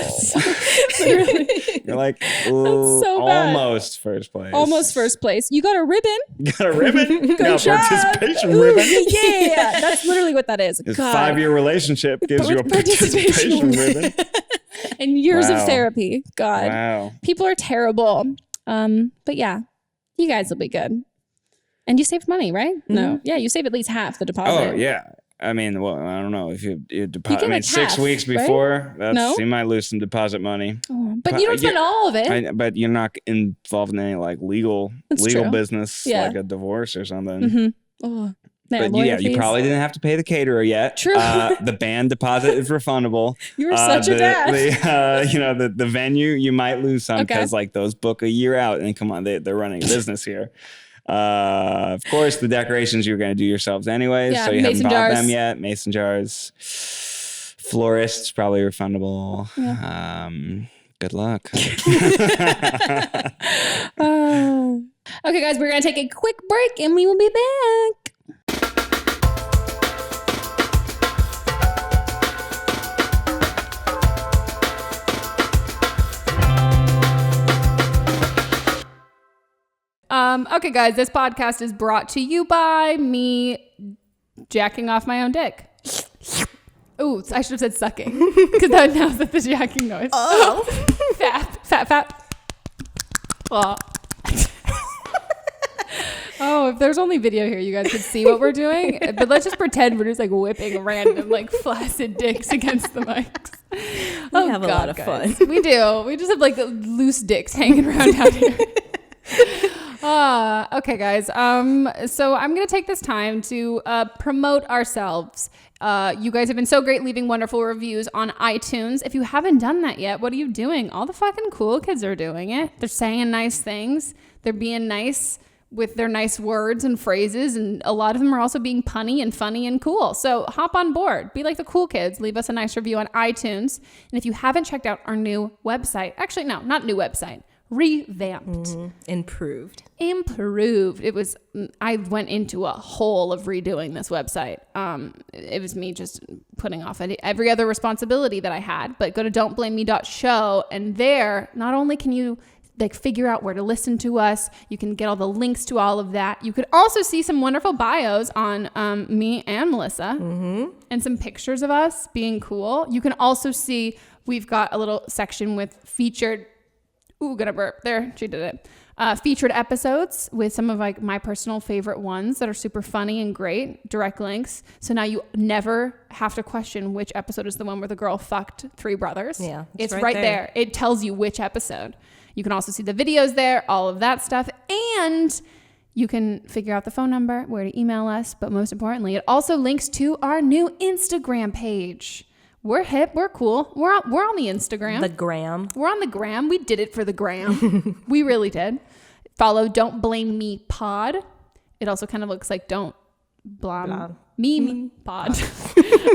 [SPEAKER 2] You're like,
[SPEAKER 1] ooh, so
[SPEAKER 2] almost first place.
[SPEAKER 1] Almost first place. You got a ribbon.
[SPEAKER 2] You got a ribbon?
[SPEAKER 1] Good job.
[SPEAKER 2] Participation ribbon.
[SPEAKER 1] Yeah, that's literally what that is.
[SPEAKER 2] A 5-year relationship gives you a participation ribbon.
[SPEAKER 1] And years of therapy. God.
[SPEAKER 2] Wow.
[SPEAKER 1] People are terrible. But yeah, you guys will be good. And you saved money, right? No. Yeah, you save at least half the deposit.
[SPEAKER 2] Oh, yeah. I mean, well, I don't know if you deposit. I mean,
[SPEAKER 1] like
[SPEAKER 2] 6 weeks before, you might lose some deposit money.
[SPEAKER 1] Oh, but you don't spend all of it.
[SPEAKER 2] But you're not involved in any like legal business, like a divorce or something.
[SPEAKER 1] Oh.
[SPEAKER 2] But you probably didn't have to pay the caterer yet.
[SPEAKER 1] True.
[SPEAKER 2] The band deposit is refundable.
[SPEAKER 1] You were such a dad.
[SPEAKER 2] The venue, you might lose some because like those book a year out, and come on, they're running a business here. Of course, the decorations you're going to do yourselves anyways, so you haven't bought them yet. Mason jars, florists probably refundable. Good luck.
[SPEAKER 1] Okay, guys, we're going to take a quick break and we will be back. Okay, guys, this podcast is brought to you by me jacking off my own dick. Ooh, I should have said sucking because now that's the jacking noise. Oh. Fat. Oh. Oh, if there's only video here, you guys could see what we're doing. But let's just pretend we're just like whipping random like flaccid dicks against the mics.
[SPEAKER 3] We have a lot of fun.
[SPEAKER 1] We do. We just have like loose dicks hanging around out here. Okay, guys. So I'm going to take this time to promote ourselves. You guys have been so great leaving wonderful reviews on iTunes. If you haven't done that yet, what are you doing? All the fucking cool kids are doing it. They're saying nice things. They're being nice with their nice words and phrases. And a lot of them are also being punny and funny and cool. So hop on board. Be like the cool kids. Leave us a nice review on iTunes. And if you haven't checked out our new website, actually, no, not new website. Revamped.
[SPEAKER 3] Improved.
[SPEAKER 1] It was, I went into a hole of redoing this website. It was me just putting off every other responsibility that I had. But go to don'tblameme.show, and there, not only can you like figure out where to listen to us, you can get all the links to all of that. You could also see some wonderful bios on me and Melissa, and some pictures of us being cool. You can also see we've got a little section with featured. Ooh, gonna burp. There, she did it. Featured episodes with some of like my personal favorite ones that are super funny and great. Direct links. So now you never have to question which episode is the one where the girl fucked 3 brothers.
[SPEAKER 3] Yeah,
[SPEAKER 1] it's right there. It tells you which episode. You can also see the videos there, all of that stuff. And you can figure out the phone number, where to email us. But most importantly, it also links to our new Instagram page. We're hip. We're cool. We're on the Instagram.
[SPEAKER 3] The gram.
[SPEAKER 1] We're on the gram. We did it for the gram. We really did. Follow Don't Blame Me Pod. It also kind of looks like Don't Blame Meme Pod.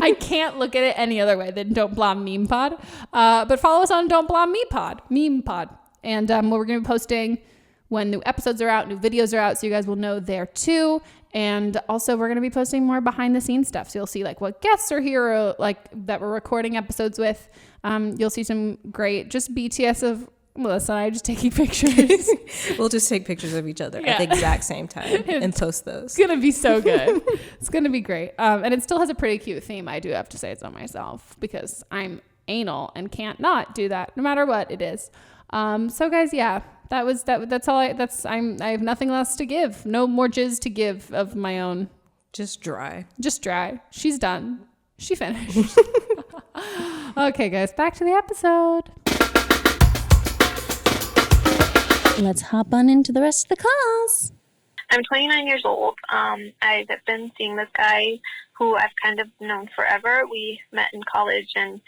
[SPEAKER 1] I can't look at it any other way than Don't Blame Meme Pod. But follow us on Don't Blame Me Pod. Meme Pod. And we're going to be posting when new episodes are out, new videos are out, so you guys will know there too. And also we're going to be posting more behind the scenes stuff. So you'll see like what guests are here, or, like that we're recording episodes with. You'll see some great just BTS of Melissa and I just taking pictures.
[SPEAKER 3] We'll just take pictures of each other at the exact same time and post those.
[SPEAKER 1] It's going to be so good. It's going to be great. And it still has a pretty cute theme. I do have to say it's on myself because I'm anal and can't not do that no matter what it is. So guys, yeah. That's all I have nothing else to give. No more jizz to give of my own.
[SPEAKER 3] Just dry.
[SPEAKER 1] She's done. She finished. Okay, guys, back to the episode. Let's hop on into the rest of the calls.
[SPEAKER 4] I'm 29 years old. I've been seeing this guy who I've kind of known forever. We met in college and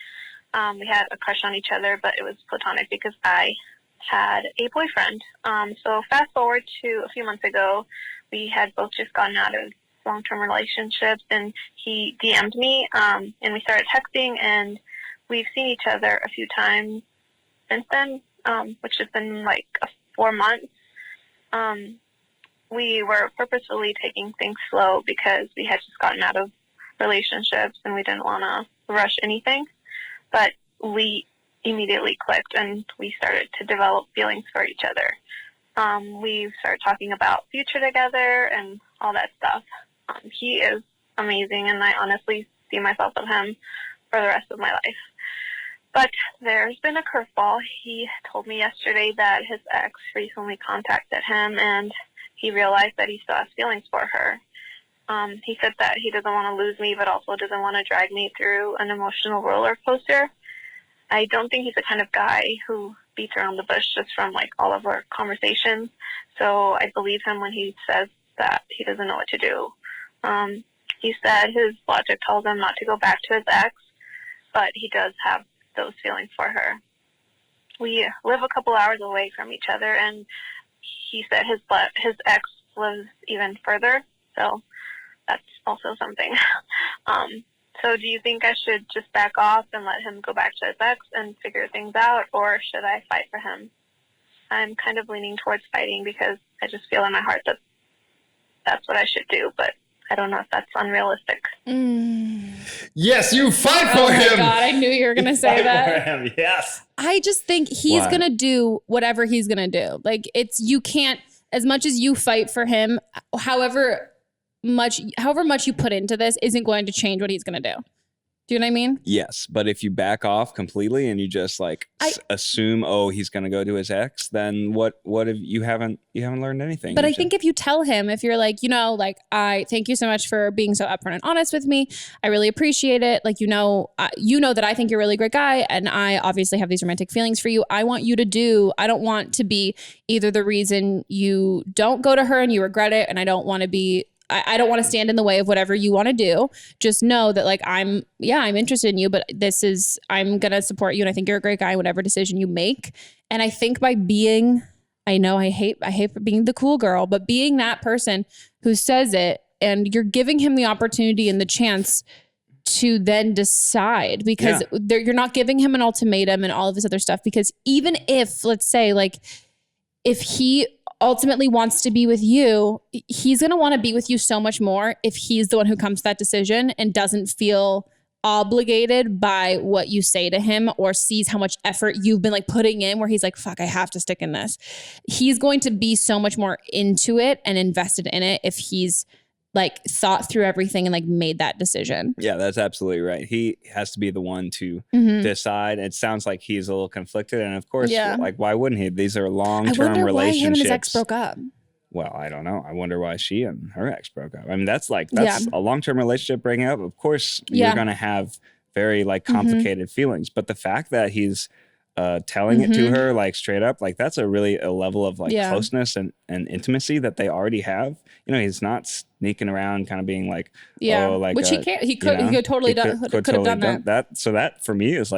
[SPEAKER 4] we had a crush on each other, but it was platonic because I had a boyfriend. So fast forward to a few months ago, we had both just gotten out of long-term relationships, and he DM'd me, and we started texting, and we've seen each other a few times since then, which has been like 4 months. We were purposefully taking things slow because we had just gotten out of relationships and we didn't want to rush anything, but we immediately clicked and we started to develop feelings for each other. We started talking about future together and all that stuff. He is amazing, and I honestly see myself with him for the rest of my life. But there's been a curveball. He told me yesterday that his ex recently contacted him and he realized that he still has feelings for her. He said that he doesn't want to lose me, but also doesn't want to drag me through an emotional roller coaster. I don't think he's the kind of guy who beats around the bush just from like all of our conversations. So I believe him when he says that he doesn't know what to do. He said his logic tells him not to go back to his ex, but he does have those feelings for her. We live a couple hours away from each other, and he said his ex lives even further. So that's also something. So do you think I should just back off and let him go back to his ex and figure things out, or should I fight for him? I'm kind of leaning towards fighting because I just feel in my heart that that's what I should do, but I don't know if that's unrealistic.
[SPEAKER 5] Yes, you fight for him.
[SPEAKER 1] Oh my God, I knew you were going to say that.
[SPEAKER 5] For him. Yes.
[SPEAKER 1] I just think he's going to do whatever he's going to do. Like you can't, as much as you fight for him, however much you put into this isn't going to change what he's going to do. Do you know what I mean?
[SPEAKER 2] Yes, but if you back off completely and you just like assume, he's going to go to his ex, then what if you haven't learned anything?
[SPEAKER 1] But I think if you tell him, if you're like, I thank you so much for being so upfront and honest with me. I really appreciate it. Like, that I think you're a really great guy, and I obviously have these romantic feelings for you. I don't want to be either the reason you don't go to her and you regret it, and I don't want to stand in the way of whatever you want to do. Just know that I'm interested in you, but I'm going to support you. And I think you're a great guy, whatever decision you make. And I think by being, I know I hate being the cool girl, but being that person who says it, and you're giving him the opportunity and the chance to then decide, because you're not giving him an ultimatum and all of this other stuff. Because even if, let's say, if he ultimately wants to be with you, he's going to want to be with you so much more if he's the one who comes to that decision and doesn't feel obligated by what you say to him, or sees how much effort you've been putting in, where he's like, fuck, I have to stick in this. He's going to be so much more into it and invested in it if he's thought through everything and made that decision.
[SPEAKER 2] Yeah, that's absolutely right. He has to be the one to decide. It sounds like he's a little conflicted, and of course, why wouldn't he? These are long-term relationships. I wonder why him and his ex broke up. Well, I don't know. I wonder why she and her ex broke up. I mean, that's a long-term relationship breaking up. Of course, you're going to have very complicated feelings, but the fact that he's telling it to her straight up, that's a level of closeness and intimacy that they already have. He's not sneaking around kind of being which he can't. He could have totally done that. So that for me is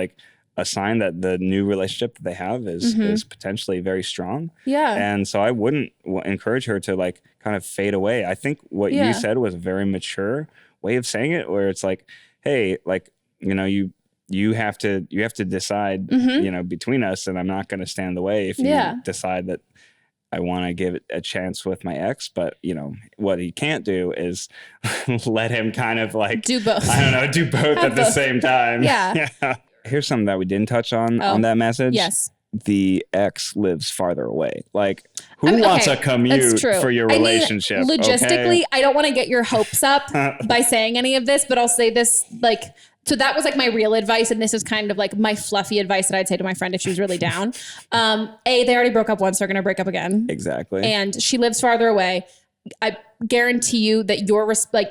[SPEAKER 2] a sign that the new relationship that they have is potentially very strong. Yeah. And so I wouldn't encourage her to kind of fade away. I think what you said was a very mature way of saying it, where it's hey, you have to decide, between us, and I'm not going to stand in the way if you decide that I want to give it a chance with my ex. But, what he can't do is let him kind of do both. I don't know, do both at the same time. Yeah. Here's something that we didn't touch on that message. Yes. The ex lives farther away. Who wants a commute for your relationship?
[SPEAKER 1] I mean, logistically, I don't want to get your hopes up by saying any of this, but I'll say this, so that was my real advice. And this is kind of my fluffy advice that I'd say to my friend if she was really down. They already broke up once. They're going to break up again.
[SPEAKER 2] Exactly.
[SPEAKER 1] And she lives farther away. I guarantee you that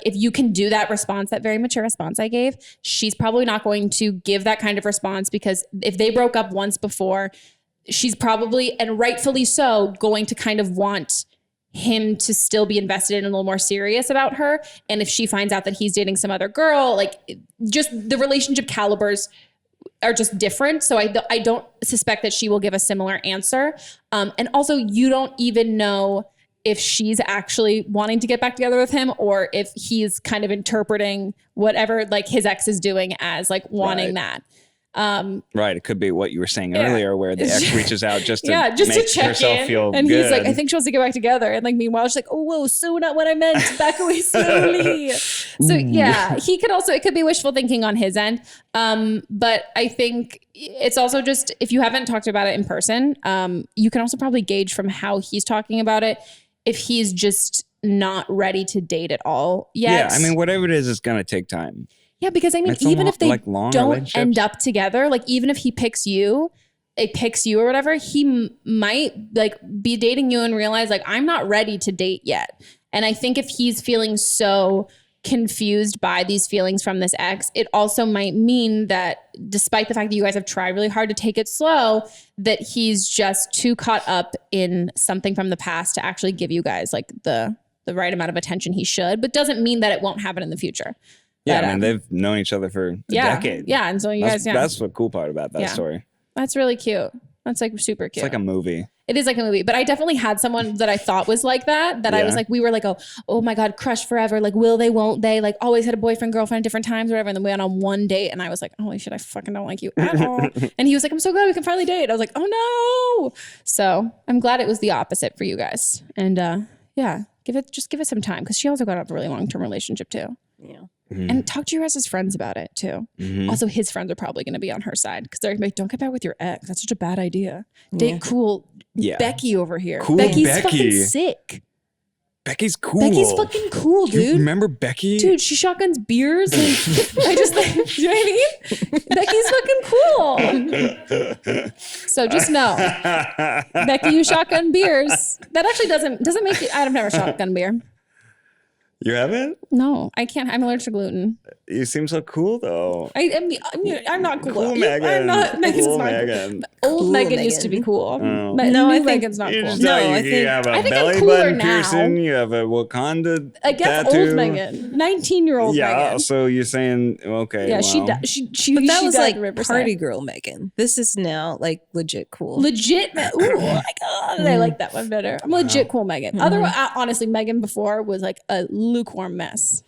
[SPEAKER 1] if you can do that response, that very mature response I gave, she's probably not going to give that kind of response, because if they broke up once before, she's probably, and rightfully so, going to kind of want him to still be invested in and a little more serious about her. And if she finds out that he's dating some other girl, just the relationship calibers are just different. So I don't suspect that she will give a similar answer. And also, you don't even know if she's actually wanting to get back together with him, or if he's kind of interpreting whatever his ex is doing as wanting that.
[SPEAKER 2] Right. It could be what you were saying earlier, where the ex reaches out just to make
[SPEAKER 1] to check
[SPEAKER 2] herself
[SPEAKER 1] in.
[SPEAKER 2] feel
[SPEAKER 1] and
[SPEAKER 2] good.
[SPEAKER 1] He's I think she wants to get back together. And meanwhile, she's oh, whoa, so not what I meant. Back away slowly. So he could also, it could be wishful thinking on his end. But I think it's also just, if you haven't talked about it in person, you can also probably gauge from how he's talking about it, if he's just not ready to date at all yet.
[SPEAKER 2] Yeah. I mean, whatever it is, it's going to take time.
[SPEAKER 1] Yeah, because I mean, even if they don't end up together, even if he picks you or whatever, he might be dating you and realize I'm not ready to date yet. And I think if he's feeling so confused by these feelings from this ex, it also might mean that despite the fact that you guys have tried really hard to take it slow, that he's just too caught up in something from the past to actually give you guys the right amount of attention he should, but doesn't mean that it won't happen in the future.
[SPEAKER 2] Yeah, I mean, they've known each other for a decade.
[SPEAKER 1] Yeah, and so you guys,
[SPEAKER 2] that's the cool part about that story.
[SPEAKER 1] That's really cute. That's super cute.
[SPEAKER 2] It's like a movie.
[SPEAKER 1] It is like a movie, but I definitely had someone that I thought was like that I was like, we were like, oh my God, crush forever. Like, will they, won't they? Like always had a boyfriend, girlfriend at different times or whatever. And then we went on one date and I was like, holy shit, I fucking don't like you at all. And he was like, I'm so glad we can finally date. I was like, oh no. So I'm glad it was the opposite for you guys. And yeah, give it some time. Cause she also got out of a really long-term relationship too.
[SPEAKER 3] Yeah.
[SPEAKER 2] Mm-hmm.
[SPEAKER 1] And talk to your guys' friends about it too.
[SPEAKER 2] Mm-hmm.
[SPEAKER 1] Also, his friends are probably going to be on her side because they're going to be like, don't get back with your ex. That's such a bad idea. Date cool Becky over here.
[SPEAKER 2] Cool
[SPEAKER 1] Becky's
[SPEAKER 2] Becky.
[SPEAKER 1] fucking sick.
[SPEAKER 2] Becky's cool.
[SPEAKER 1] Becky's fucking cool, dude.
[SPEAKER 2] You remember Becky?
[SPEAKER 1] Dude, she shotguns beers. And I just like, you know what I mean? Becky's fucking cool. So just know, Becky, you shotgun beers. That actually doesn't make you. I've never shotgun beer.
[SPEAKER 2] You haven't?
[SPEAKER 1] No, I can't. I'm allergic to gluten.
[SPEAKER 2] You seem so cool though.
[SPEAKER 1] I'm not cool.
[SPEAKER 2] Cool Meghan.
[SPEAKER 1] I'm not. Megan's
[SPEAKER 2] Cool
[SPEAKER 1] not
[SPEAKER 2] Meghan.
[SPEAKER 1] cool. Old
[SPEAKER 3] Cool
[SPEAKER 1] Meghan used to be
[SPEAKER 3] Meghan.
[SPEAKER 1] cool.
[SPEAKER 2] Oh.
[SPEAKER 3] No, I think
[SPEAKER 1] Megan's not cool.
[SPEAKER 2] No,
[SPEAKER 3] I
[SPEAKER 2] you
[SPEAKER 3] think-
[SPEAKER 2] have a
[SPEAKER 1] I think I'm
[SPEAKER 2] belly
[SPEAKER 1] cooler
[SPEAKER 2] button
[SPEAKER 1] now.
[SPEAKER 2] piercing. You have a Wakanda
[SPEAKER 1] I guess
[SPEAKER 2] tattoo.
[SPEAKER 1] old Megan, 19-year-old
[SPEAKER 2] Yeah,
[SPEAKER 1] Megan.
[SPEAKER 2] so you're saying okay?
[SPEAKER 1] Yeah,
[SPEAKER 2] well,
[SPEAKER 1] she
[SPEAKER 3] But that
[SPEAKER 1] she
[SPEAKER 3] was
[SPEAKER 1] died
[SPEAKER 3] like
[SPEAKER 1] in Riverside.
[SPEAKER 3] party girl Megan. This is now like legit cool.
[SPEAKER 1] Legit. Ooh, oh my God. I like that one better. I'm legit cool Megan. Otherwise, honestly, Megan before was like a lukewarm mess.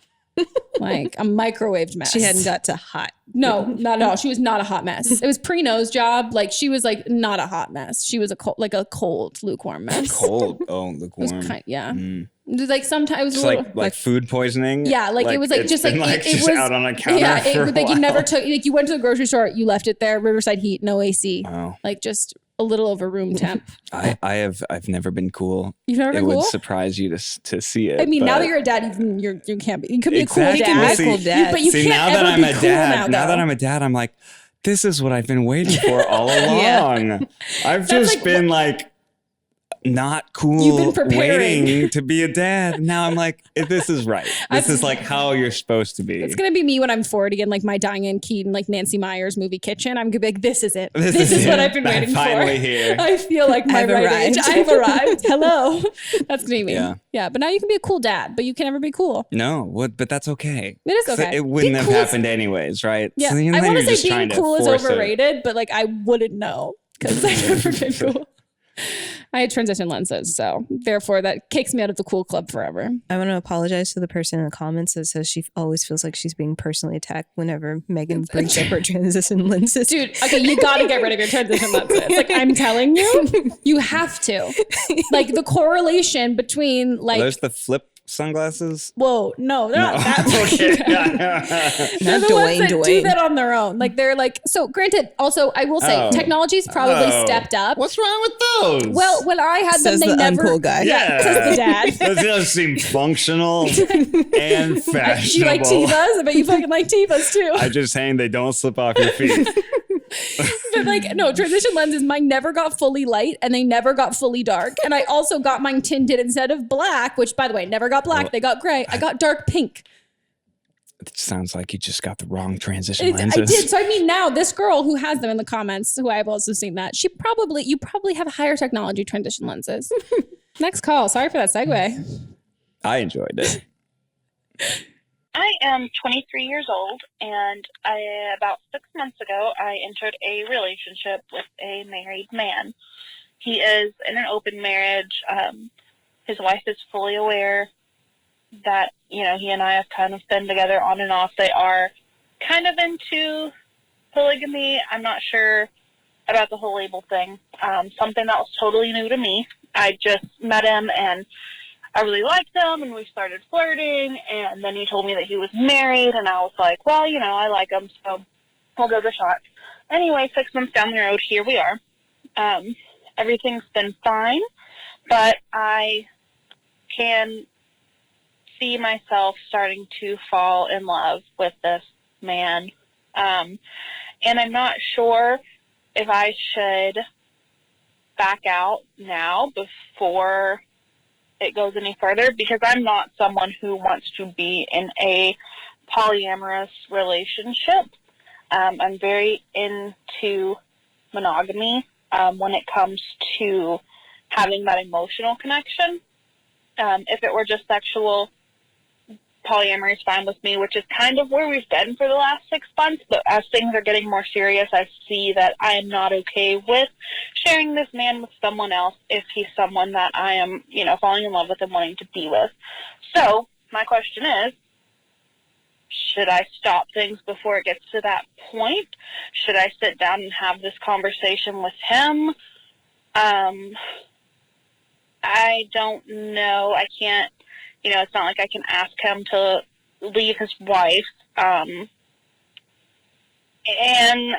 [SPEAKER 1] Like a microwaved mess.
[SPEAKER 3] She hadn't got to hot.
[SPEAKER 1] No, not at all. She was not a hot mess. It was pre-nose job. Like she was like not a hot mess. She was a cold, lukewarm mess.
[SPEAKER 2] cold. Oh,
[SPEAKER 1] It
[SPEAKER 2] lukewarm.
[SPEAKER 1] was yeah.
[SPEAKER 2] Mm.
[SPEAKER 1] Like sometimes it was
[SPEAKER 2] Just
[SPEAKER 1] a little,
[SPEAKER 2] like food poisoning.
[SPEAKER 1] yeah, like it was like
[SPEAKER 2] it's
[SPEAKER 1] just like
[SPEAKER 2] been,
[SPEAKER 1] it
[SPEAKER 2] just
[SPEAKER 1] was
[SPEAKER 2] out on a counter.
[SPEAKER 1] yeah,
[SPEAKER 2] for a
[SPEAKER 1] like you
[SPEAKER 2] while.
[SPEAKER 1] never took like you went to the grocery store, you left it there, Riverside heat, no AC,
[SPEAKER 2] Wow.
[SPEAKER 1] like just a little over room temp.
[SPEAKER 2] I've never been cool.
[SPEAKER 1] You've never
[SPEAKER 2] It
[SPEAKER 1] been
[SPEAKER 2] would
[SPEAKER 1] cool.
[SPEAKER 2] surprise you to see it.
[SPEAKER 1] I mean, now
[SPEAKER 2] but-
[SPEAKER 1] that you're a dad, you can't be. You could be
[SPEAKER 2] Exactly.
[SPEAKER 1] a cool dad.
[SPEAKER 2] See-
[SPEAKER 3] Cool dad.
[SPEAKER 1] But you
[SPEAKER 2] See,
[SPEAKER 1] can't
[SPEAKER 2] now that
[SPEAKER 1] ever
[SPEAKER 2] I'm
[SPEAKER 1] be
[SPEAKER 2] a
[SPEAKER 1] cool
[SPEAKER 2] dad,
[SPEAKER 1] now,
[SPEAKER 2] that
[SPEAKER 1] though.
[SPEAKER 2] I'm a dad, I'm like, this is what I've been waiting for all along. I've just
[SPEAKER 1] like
[SPEAKER 2] been like not cool
[SPEAKER 1] You've been preparing.
[SPEAKER 2] waiting to be a dad. Now I'm like, this is right. This is like how you're supposed to be.
[SPEAKER 1] It's gonna be me when I'm 40 in like my Diane Keaton, like Nancy Myers movie kitchen. I'm gonna be like, this is it. This is what I've been waiting
[SPEAKER 2] finally
[SPEAKER 1] for.
[SPEAKER 2] here.
[SPEAKER 1] I feel like my
[SPEAKER 3] I've
[SPEAKER 1] right
[SPEAKER 3] arrived.
[SPEAKER 1] age. I've arrived. Hello. That's gonna be me.
[SPEAKER 2] Yeah.
[SPEAKER 1] Yeah. But now you can be a cool dad, but you can never be cool.
[SPEAKER 2] No, but that's okay.
[SPEAKER 1] It is
[SPEAKER 2] 'Cause
[SPEAKER 1] okay.
[SPEAKER 2] It wouldn't
[SPEAKER 1] Being
[SPEAKER 2] have
[SPEAKER 1] cool is-
[SPEAKER 2] happened anyways, right?
[SPEAKER 1] Yeah.
[SPEAKER 2] So then
[SPEAKER 1] I want
[SPEAKER 2] you're
[SPEAKER 1] to
[SPEAKER 2] just
[SPEAKER 1] say
[SPEAKER 2] trying
[SPEAKER 1] being
[SPEAKER 2] to
[SPEAKER 1] cool is
[SPEAKER 2] force it.
[SPEAKER 1] overrated, but like I wouldn't know because I never been cool. I had transition lenses, so therefore that kicks me out of the cool club forever.
[SPEAKER 3] I want to apologize to the person in the comments that says she always feels like she's being personally attacked whenever Megan brings up her transition lenses.
[SPEAKER 1] Dude, okay, you got to get rid of your transition lenses. Like, I'm telling you, you have to. Like, the correlation between, like,
[SPEAKER 2] There's the flip sunglasses.
[SPEAKER 1] whoa, no, they're not that
[SPEAKER 2] Okay.
[SPEAKER 1] They're the ones that do
[SPEAKER 3] Dwayne.
[SPEAKER 1] that on their own. Like, they're like, so granted, also, I will say,
[SPEAKER 2] Oh.
[SPEAKER 1] technology's probably
[SPEAKER 2] Oh.
[SPEAKER 1] stepped up.
[SPEAKER 2] What's wrong with those?
[SPEAKER 1] Well, when I had
[SPEAKER 3] Says
[SPEAKER 1] them, they
[SPEAKER 3] the
[SPEAKER 1] never.
[SPEAKER 3] uncool guy.
[SPEAKER 1] Yeah, says the dad.
[SPEAKER 2] Those does seem functional and fashionable.
[SPEAKER 1] You like Tevas? I bet you fucking like Tevas too.
[SPEAKER 2] I'm just saying they don't slip off your feet.
[SPEAKER 1] But like, no, transition lenses, mine never got fully light and they never got fully dark. And I also got mine tinted instead of black, which by the way, never got black. They got gray. I got dark pink.
[SPEAKER 2] It sounds like you just got the wrong transition
[SPEAKER 1] I
[SPEAKER 2] lenses.
[SPEAKER 1] did. So I mean, now this girl who has them in the comments, who I've also seen that, you probably have higher technology transition lenses. Next call. Sorry for that segue.
[SPEAKER 2] I enjoyed it.
[SPEAKER 4] I am 23 years old, and about 6 months ago, I entered a relationship with a married man. He is in an open marriage. His wife is fully aware that, he and I have kind of been together on and off. They are kind of into polygamy. I'm not sure about the whole label thing. Something that was totally new to me. I just met him, and I really liked him, and we started flirting, and then he told me that he was married, and I was like, well, I like him, so we'll give it a shot. Anyway, 6 months down the road, here we are. Everything's been fine, but I can see myself starting to fall in love with this man, and I'm not sure if I should back out now before it goes any further, because I'm not someone who wants to be in a polyamorous relationship. I'm very into monogamy when it comes to having that emotional connection. If it were just sexual, polyamory is fine with me, which is kind of where we've been for the last 6 months. But as things are getting more serious, I see that I am not okay with sharing this man with someone else if he's someone that I am, falling in love with and wanting to be with. So my question is, should I stop things before it gets to that point? Should I sit down and have this conversation with him? I don't know. I can't, it's not like I can ask him to leave his wife. And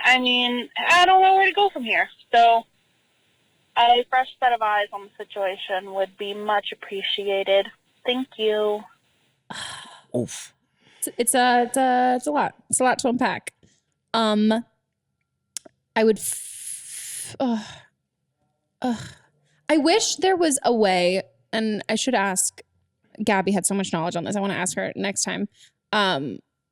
[SPEAKER 4] I mean, I don't know where to go from here. So a fresh set of eyes on the situation would be much appreciated. Thank you.
[SPEAKER 2] Oof.
[SPEAKER 1] It's a lot. It's a lot to unpack. I would. I wish there was a way, and I should ask. Gabby had so much knowledge on this. I want to ask her next time.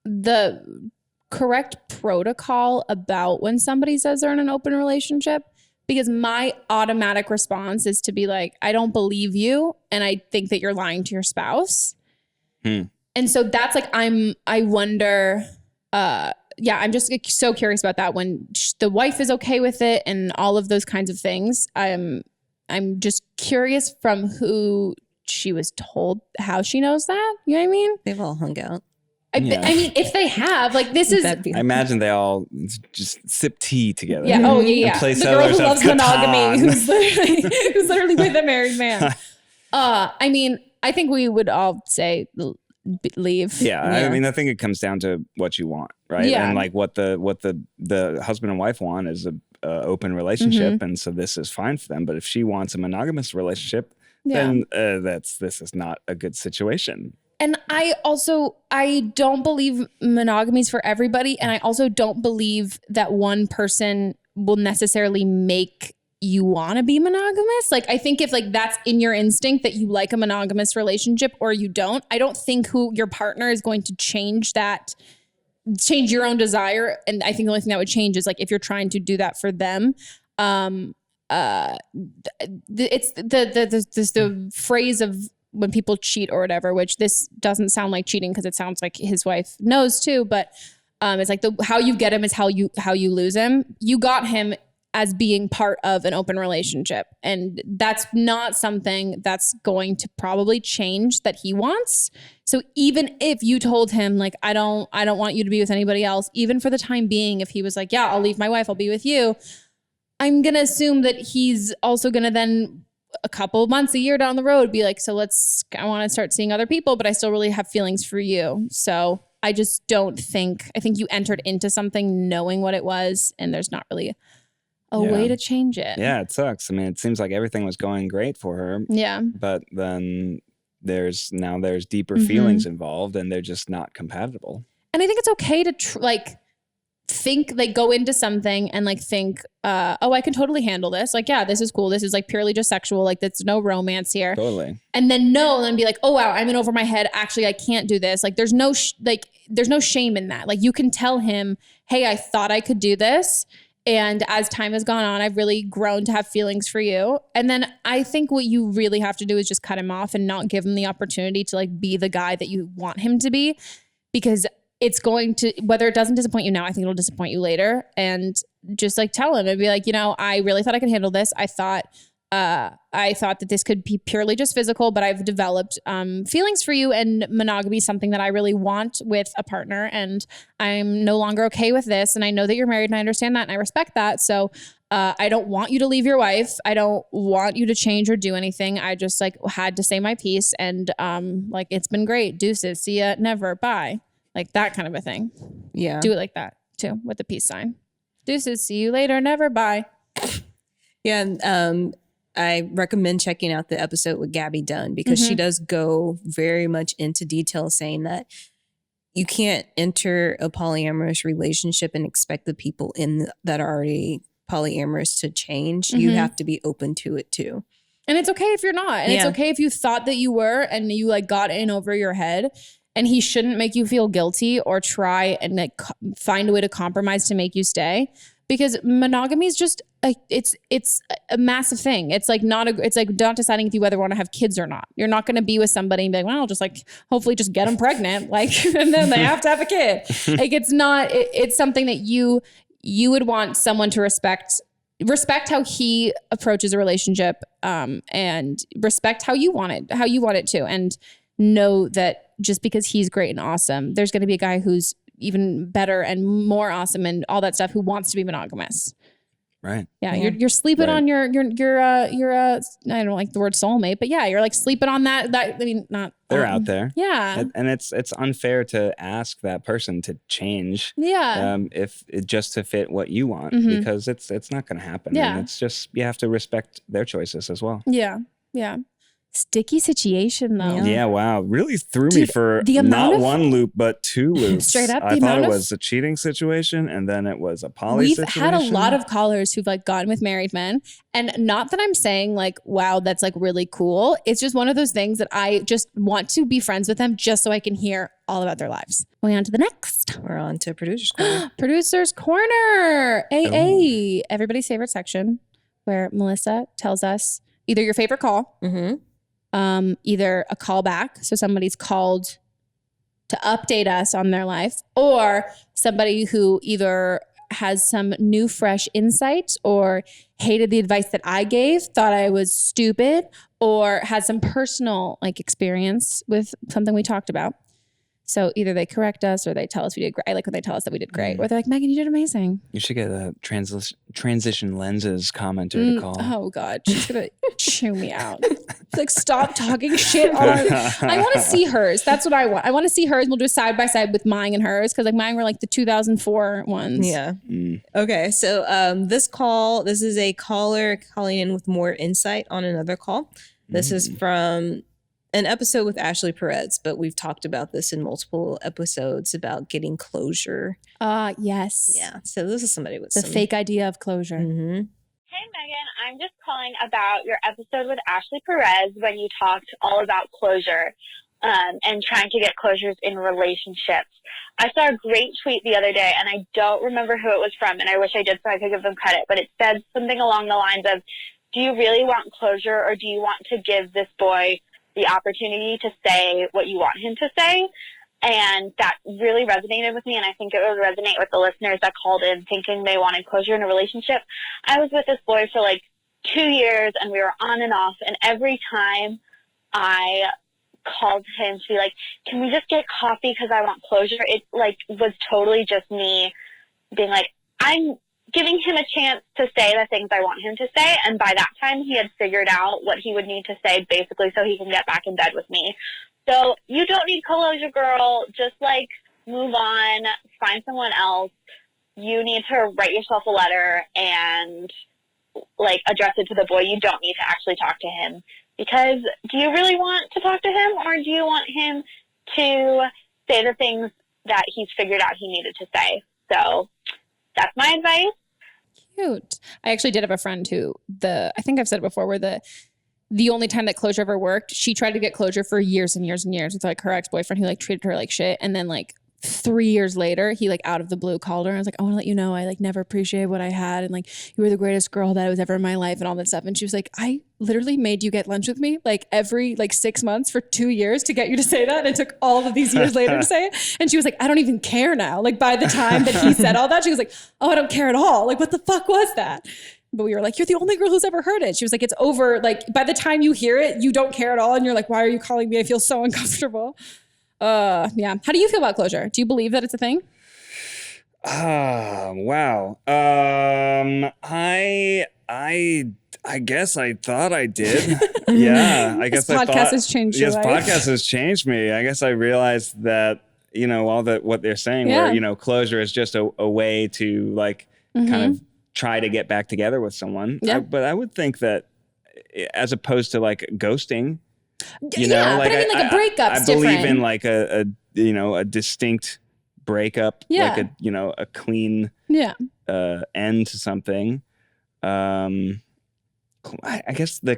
[SPEAKER 1] The correct protocol about when somebody says they're in an open relationship, because my automatic response is to be like, I don't believe you, and I think that you're lying to your spouse. And so that's like, I wonder, I'm just so curious about that when the wife is okay with it and all of those kinds of things. I'm just curious from who she was told, how she knows that. You know what I mean?
[SPEAKER 3] They've all hung out.
[SPEAKER 1] I mean, if they have, like, this is...
[SPEAKER 2] I imagine they all just sip tea together.
[SPEAKER 1] Yeah. Oh, yeah.
[SPEAKER 2] And play
[SPEAKER 1] the girl who loves
[SPEAKER 2] Catan.
[SPEAKER 1] monogamy, who's literally with a married man. I mean, I think we would all say leave.
[SPEAKER 2] Yeah. I mean, I think it comes down to what you want, right?
[SPEAKER 1] Yeah.
[SPEAKER 2] And like what the husband and wife want is a open relationship, and so this is fine for them. But if she wants a monogamous relationship, then this is not a good situation.
[SPEAKER 1] And I don't believe monogamy is for everybody. And I also don't believe that one person will necessarily make you want to be monogamous. Like, I think if like that's in your instinct that you like a monogamous relationship or you don't, I don't think who your partner is going to change your own desire. And I think the only thing that would change is like if you're trying to do that for them. It's the phrase of when people cheat or whatever, which this doesn't sound like cheating because it sounds like his wife knows too, but it's like how you get him is how you lose him. You got him as being part of an open relationship, and that's not something that's going to probably change that he wants. So even if you told him like I don't want you to be with anybody else, even for the time being, if he was like, yeah, I'll leave my wife, I'll be with you, I'm gonna assume that he's also gonna then a couple of months, a year down the road be like, so I want to start seeing other people, but I still really have feelings for you. So I just don't think, I think you entered into something knowing what it was, and there's not really a way to change it.
[SPEAKER 2] Yeah, it sucks. I mean, it seems like everything was going great for her. Yeah. But then there's deeper feelings involved, and they're just not compatible. And
[SPEAKER 1] I think it's okay to think, like, go into something and like think, I can totally handle this. Like, yeah, this is cool. This is like purely just sexual. Like, there's no romance here.
[SPEAKER 2] Totally.
[SPEAKER 1] And then be like, oh wow, I'm in over my head. Actually, I can't do this. Like, there's no shame in that. Like, you can tell him, hey, I thought I could do this, and as time has gone on, I've really grown to have feelings for you. And then I think what you really have to do is just cut him off and not give him the opportunity to like be the guy that you want him to be, because it's going to, whether it doesn't disappoint you now, I think it'll disappoint you later. And just like tell him and be like, I really thought I could handle this. I thought that this could be purely just physical, but I've developed feelings for you, and monogamy is something that I really want with a partner, and I'm no longer okay with this. And I know that you're married, and I understand that, and I respect that. So I don't want you to leave your wife. I don't want you to change or do anything. I just like had to say my piece, and like, it's been great. Deuces. See ya. Never. Bye. Like that kind of a thing. Yeah. Do it like that too, with the peace sign. Deuces. See you later. Never. Bye.
[SPEAKER 3] Yeah. I recommend checking out the episode with Gabby Dunn, because she does go very much into detail, saying that you can't enter a polyamorous relationship and expect the people that are already polyamorous to change. You have to be open to it too.
[SPEAKER 1] And it's okay if you're not. And it's okay if you thought that you were and you like got in over your head. And he shouldn't make you feel guilty or try and like find a way to compromise to make you stay. because monogamy is just it's a massive thing. It's like not deciding if you whether want to have kids or not. You're not going to be with somebody and be like, well, I'll just like hopefully just get them pregnant, like, and then they have to have a kid. Like it's not. It's something that you would want someone to respect how he approaches a relationship, and respect how you want it to, and know that just because he's great and awesome, there's going to be a guy who's even better and more awesome and all that stuff who wants to be monogamous.
[SPEAKER 2] Right.
[SPEAKER 1] Yeah. You're sleeping on your I don't like the word soulmate, but yeah, you're like sleeping on that. I mean, not.
[SPEAKER 2] They're out there.
[SPEAKER 1] Yeah.
[SPEAKER 2] And it's unfair to ask that person to change.
[SPEAKER 1] Yeah.
[SPEAKER 2] If it just to fit what you want, because it's not going to happen.
[SPEAKER 1] Yeah.
[SPEAKER 2] And it's just, you have to respect their choices as well.
[SPEAKER 1] Yeah. Yeah. Sticky situation though.
[SPEAKER 2] Yeah, wow. Really threw me for not one loop, but two loops.
[SPEAKER 1] Straight up.
[SPEAKER 2] I thought it was a cheating situation, and then it was a poly situation.
[SPEAKER 1] We've had a lot of callers who've like gone with married men. And not that I'm saying like, wow, that's like really cool. It's just one of those things that I just want to be friends with them just so I can hear all about their lives. Going on to the next.
[SPEAKER 3] We're on to Producer's Corner.
[SPEAKER 1] Producer's Corner. AA. Everybody's favorite section where Melissa tells us either your favorite call, either a callback, so somebody's called to update us on their life, or somebody who either has some new fresh insight or hated the advice that I gave, thought I was stupid, or had some personal like experience with something we talked about. So either they correct us or they tell us we did great. I like when they tell us that we did great. Or they're like, Meghan, you did amazing.
[SPEAKER 2] You should get a transition lenses commenter to call.
[SPEAKER 1] Oh God, she's gonna chew me out. She's like, stop talking shit on I want to see hers. That's what I want. I want to see hers. We'll do a side by side with mine and hers, because like mine were like the 2004 ones.
[SPEAKER 3] Yeah. Okay. So this is a caller calling in with more insight on another call. This is from an episode with Ashley Perez, but we've talked about this in multiple episodes about getting closure.
[SPEAKER 1] Yes.
[SPEAKER 3] Yeah. So this is somebody with
[SPEAKER 1] the fake idea of closure.
[SPEAKER 4] Hey, Meghan, I'm just calling about your episode with Ashley Perez when you talked all about closure and trying to get closures in relationships. I saw a great tweet the other day, and I don't remember who it was from, and I wish I did so I could give them credit, but it said something along the lines of, do you really want closure, or do you want to give this boy the opportunity to say what you want him to say? And that really resonated with me, and I think it would resonate with the listeners that called in thinking they wanted closure in a relationship. I was with this boy for like 2 years, and we were on and off, and every time I called him to be like, can we just get coffee because I want closure, it like was totally just me being like, I'm giving him a chance to say the things I want him to say. And by that time, he had figured out what he would need to say, basically, so he can get back in bed with me. So you don't need closure, girl. Just like move on, find someone else. You need to write yourself a letter and like address it to the boy. You don't need to actually talk to him, because do you really want to talk to him, or do you want him to say the things that he's figured out he needed to say? So that's my advice.
[SPEAKER 1] Cute. I actually did have a friend who I think I've said it before, where the only time that closure ever worked, she tried to get closure for years and years and years with like her ex-boyfriend who like treated her like shit. And then like 3 years later, he like out of the blue called her and was like, I want to let you know I like never appreciated what I had, and like you were the greatest girl that was ever in my life and all that stuff. And she was like, I literally made you get lunch with me like every like 6 months for 2 years to get you to say that, and it took all of these years later to say it. And she was like, I don't even care now. Like by the time that he said all that, she was like, oh, I don't care at all. Like what the fuck was that? But we were like, you're the only girl who's ever heard it. She was like, it's over. Like by the time you hear it, you don't care at all. And you're like, why are you calling me? I feel so uncomfortable. Yeah. How do you feel about closure? Do you believe that it's a thing?
[SPEAKER 2] Wow. I guess I thought I did. Yeah. I guess
[SPEAKER 1] this podcast has changed your life.
[SPEAKER 2] Podcast has changed me. I guess I realized that, all that what they're saying, where, closure is just a way to like kind of try to get back together with someone.
[SPEAKER 1] Yeah.
[SPEAKER 2] But I would think that as opposed to like ghosting,
[SPEAKER 1] but I mean like a breakup.
[SPEAKER 2] I believe in like a distinct breakup, like a clean end to something. I guess the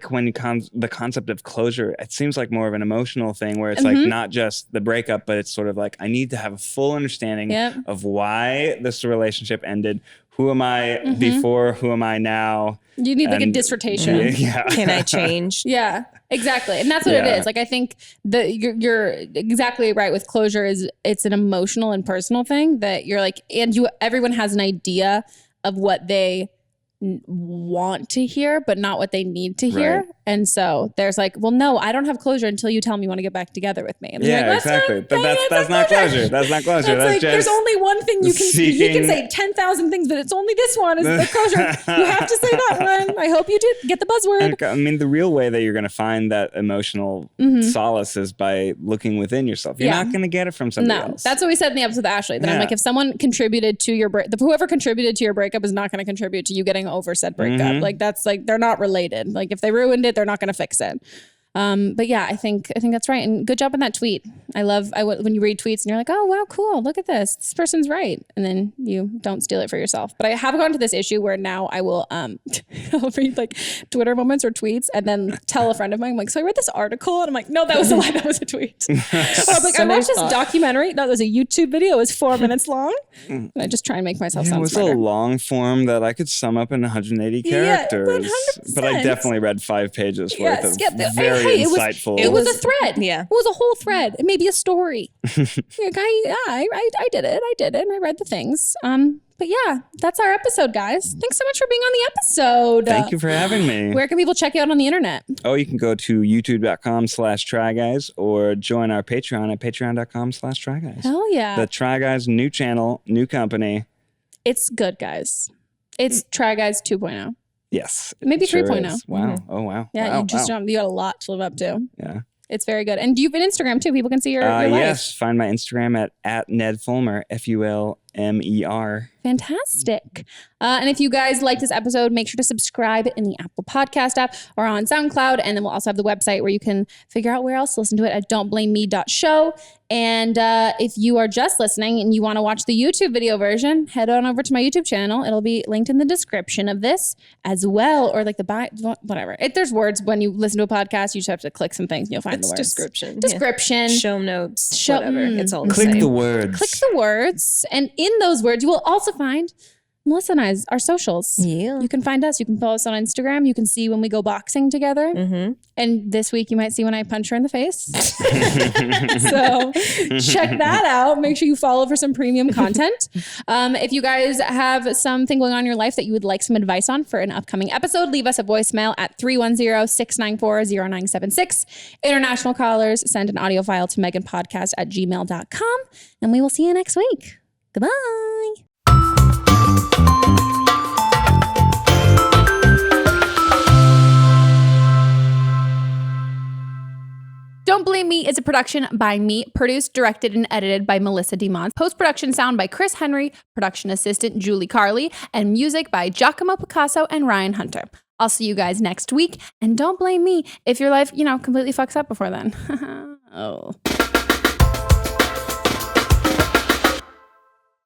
[SPEAKER 2] concept of closure, it seems like more of an emotional thing where it's like not just the breakup, but it's sort of like I need to have a full understanding of why this relationship ended. Who am I before? Who am I now?
[SPEAKER 1] You need like a dissertation.
[SPEAKER 2] Yeah.
[SPEAKER 3] Can I change?
[SPEAKER 1] Yeah, exactly. And that's what it is. Like, I think you're exactly right with closure it's an emotional and personal thing that you're like, and everyone has an idea of what they want to hear, but not what they need to hear. Right. And so there's like, well, no, I don't have closure until you tell me you want to get back together with me. And
[SPEAKER 2] yeah, like, exactly. But that's not closure. That's not closure. That's
[SPEAKER 1] like,
[SPEAKER 2] just
[SPEAKER 1] there's only one thing you can see. He can say 10,000 things, but it's only this one is the closure. You have to say that one. I hope you did get the buzzword.
[SPEAKER 2] I mean, the real way that you're going to find that emotional solace is by looking within yourself. You're not going to get it from somebody else.
[SPEAKER 1] That's what we said in the episode with Ashley. That I'm like, if someone contributed to your whoever contributed to your breakup is not going to contribute to you getting over said breakup. Like that's like, they're not related. Like if they ruined it, they're not going to fix it. But yeah, I think that's right. And good job on that tweet. I love when you read tweets and you're like, oh, wow, cool. Look at this. This person's right. And then you don't steal it for yourself. But I have gotten to this issue where now I will, I'll read like Twitter moments or tweets and then tell a friend of mine, I'm like, so I read this article and I'm like, no, that was a lie. That was a tweet. I was like, I watched this documentary. That was a YouTube video. It was 4 minutes long. And I just try and make myself sound smarter.
[SPEAKER 2] It was a long form that I could sum up in 180 characters. Yeah, 100%. But I definitely read 5 pages worth of very insightful.
[SPEAKER 1] It was a thread.
[SPEAKER 3] Yeah.
[SPEAKER 1] It was a whole thread. It may be a story. I did it. And I read the things. But yeah, that's our episode, guys. Thanks so much for being on the episode.
[SPEAKER 2] Thank you for having me.
[SPEAKER 1] Where can people check you out on the internet?
[SPEAKER 2] Oh, you can go to youtube.com/tryguys or join our Patreon at patreon.com/tryguys.
[SPEAKER 1] Hell yeah.
[SPEAKER 2] The Try Guys, new channel, new company.
[SPEAKER 1] It's good, guys. It's Try Guys 2.0.
[SPEAKER 2] Yes.
[SPEAKER 1] Maybe 3.0.
[SPEAKER 2] Wow. Mm-hmm. Oh, wow.
[SPEAKER 1] Yeah,
[SPEAKER 2] wow,
[SPEAKER 1] you got a lot to live up to.
[SPEAKER 2] Yeah.
[SPEAKER 1] It's very good. And you've been Instagram too. People can see your life.
[SPEAKER 2] Yes. Find my Instagram at Ned Fulmer, FULMER.
[SPEAKER 1] Fantastic. And if you guys like this episode, make sure to subscribe in the Apple Podcast app or on SoundCloud. And then we'll also have the website where you can figure out where else to listen to it at don'tblameme.show. And if you are just listening and you want to watch the YouTube video version, head on over to my YouTube channel. It'll be linked in the description of this as well, or like whatever. There's words when you listen to a podcast. You just have to click some things and you'll find the words.
[SPEAKER 3] Description.
[SPEAKER 1] Yeah.
[SPEAKER 3] Show notes. Whatever. It's all the
[SPEAKER 2] same.
[SPEAKER 3] Click
[SPEAKER 2] the words.
[SPEAKER 1] Click the words. And in those words, you will also find Melissa and I's, our socials.
[SPEAKER 3] Yeah.
[SPEAKER 1] You can find us. You can follow us on Instagram. You can see when we go boxing together. Mm-hmm. And this week you might see when I punch her in the face. So check that out. Make sure you follow for some premium content. If you guys have something going on in your life that you would like some advice on for an upcoming episode, leave us a voicemail at 310-694-0976. International callers, send an audio file to meghanpodcast@gmail.com. And we will see you next week. Goodbye. Don't Blame Me is a production by me, produced, directed, and edited by Melissa DeMont. Post-production sound by Chris Henry, production assistant Julie Carley, and music by Giacomo Picasso and Ryan Hunter. I'll see you guys next week, and don't blame me if your life, completely fucks up before then. Oh.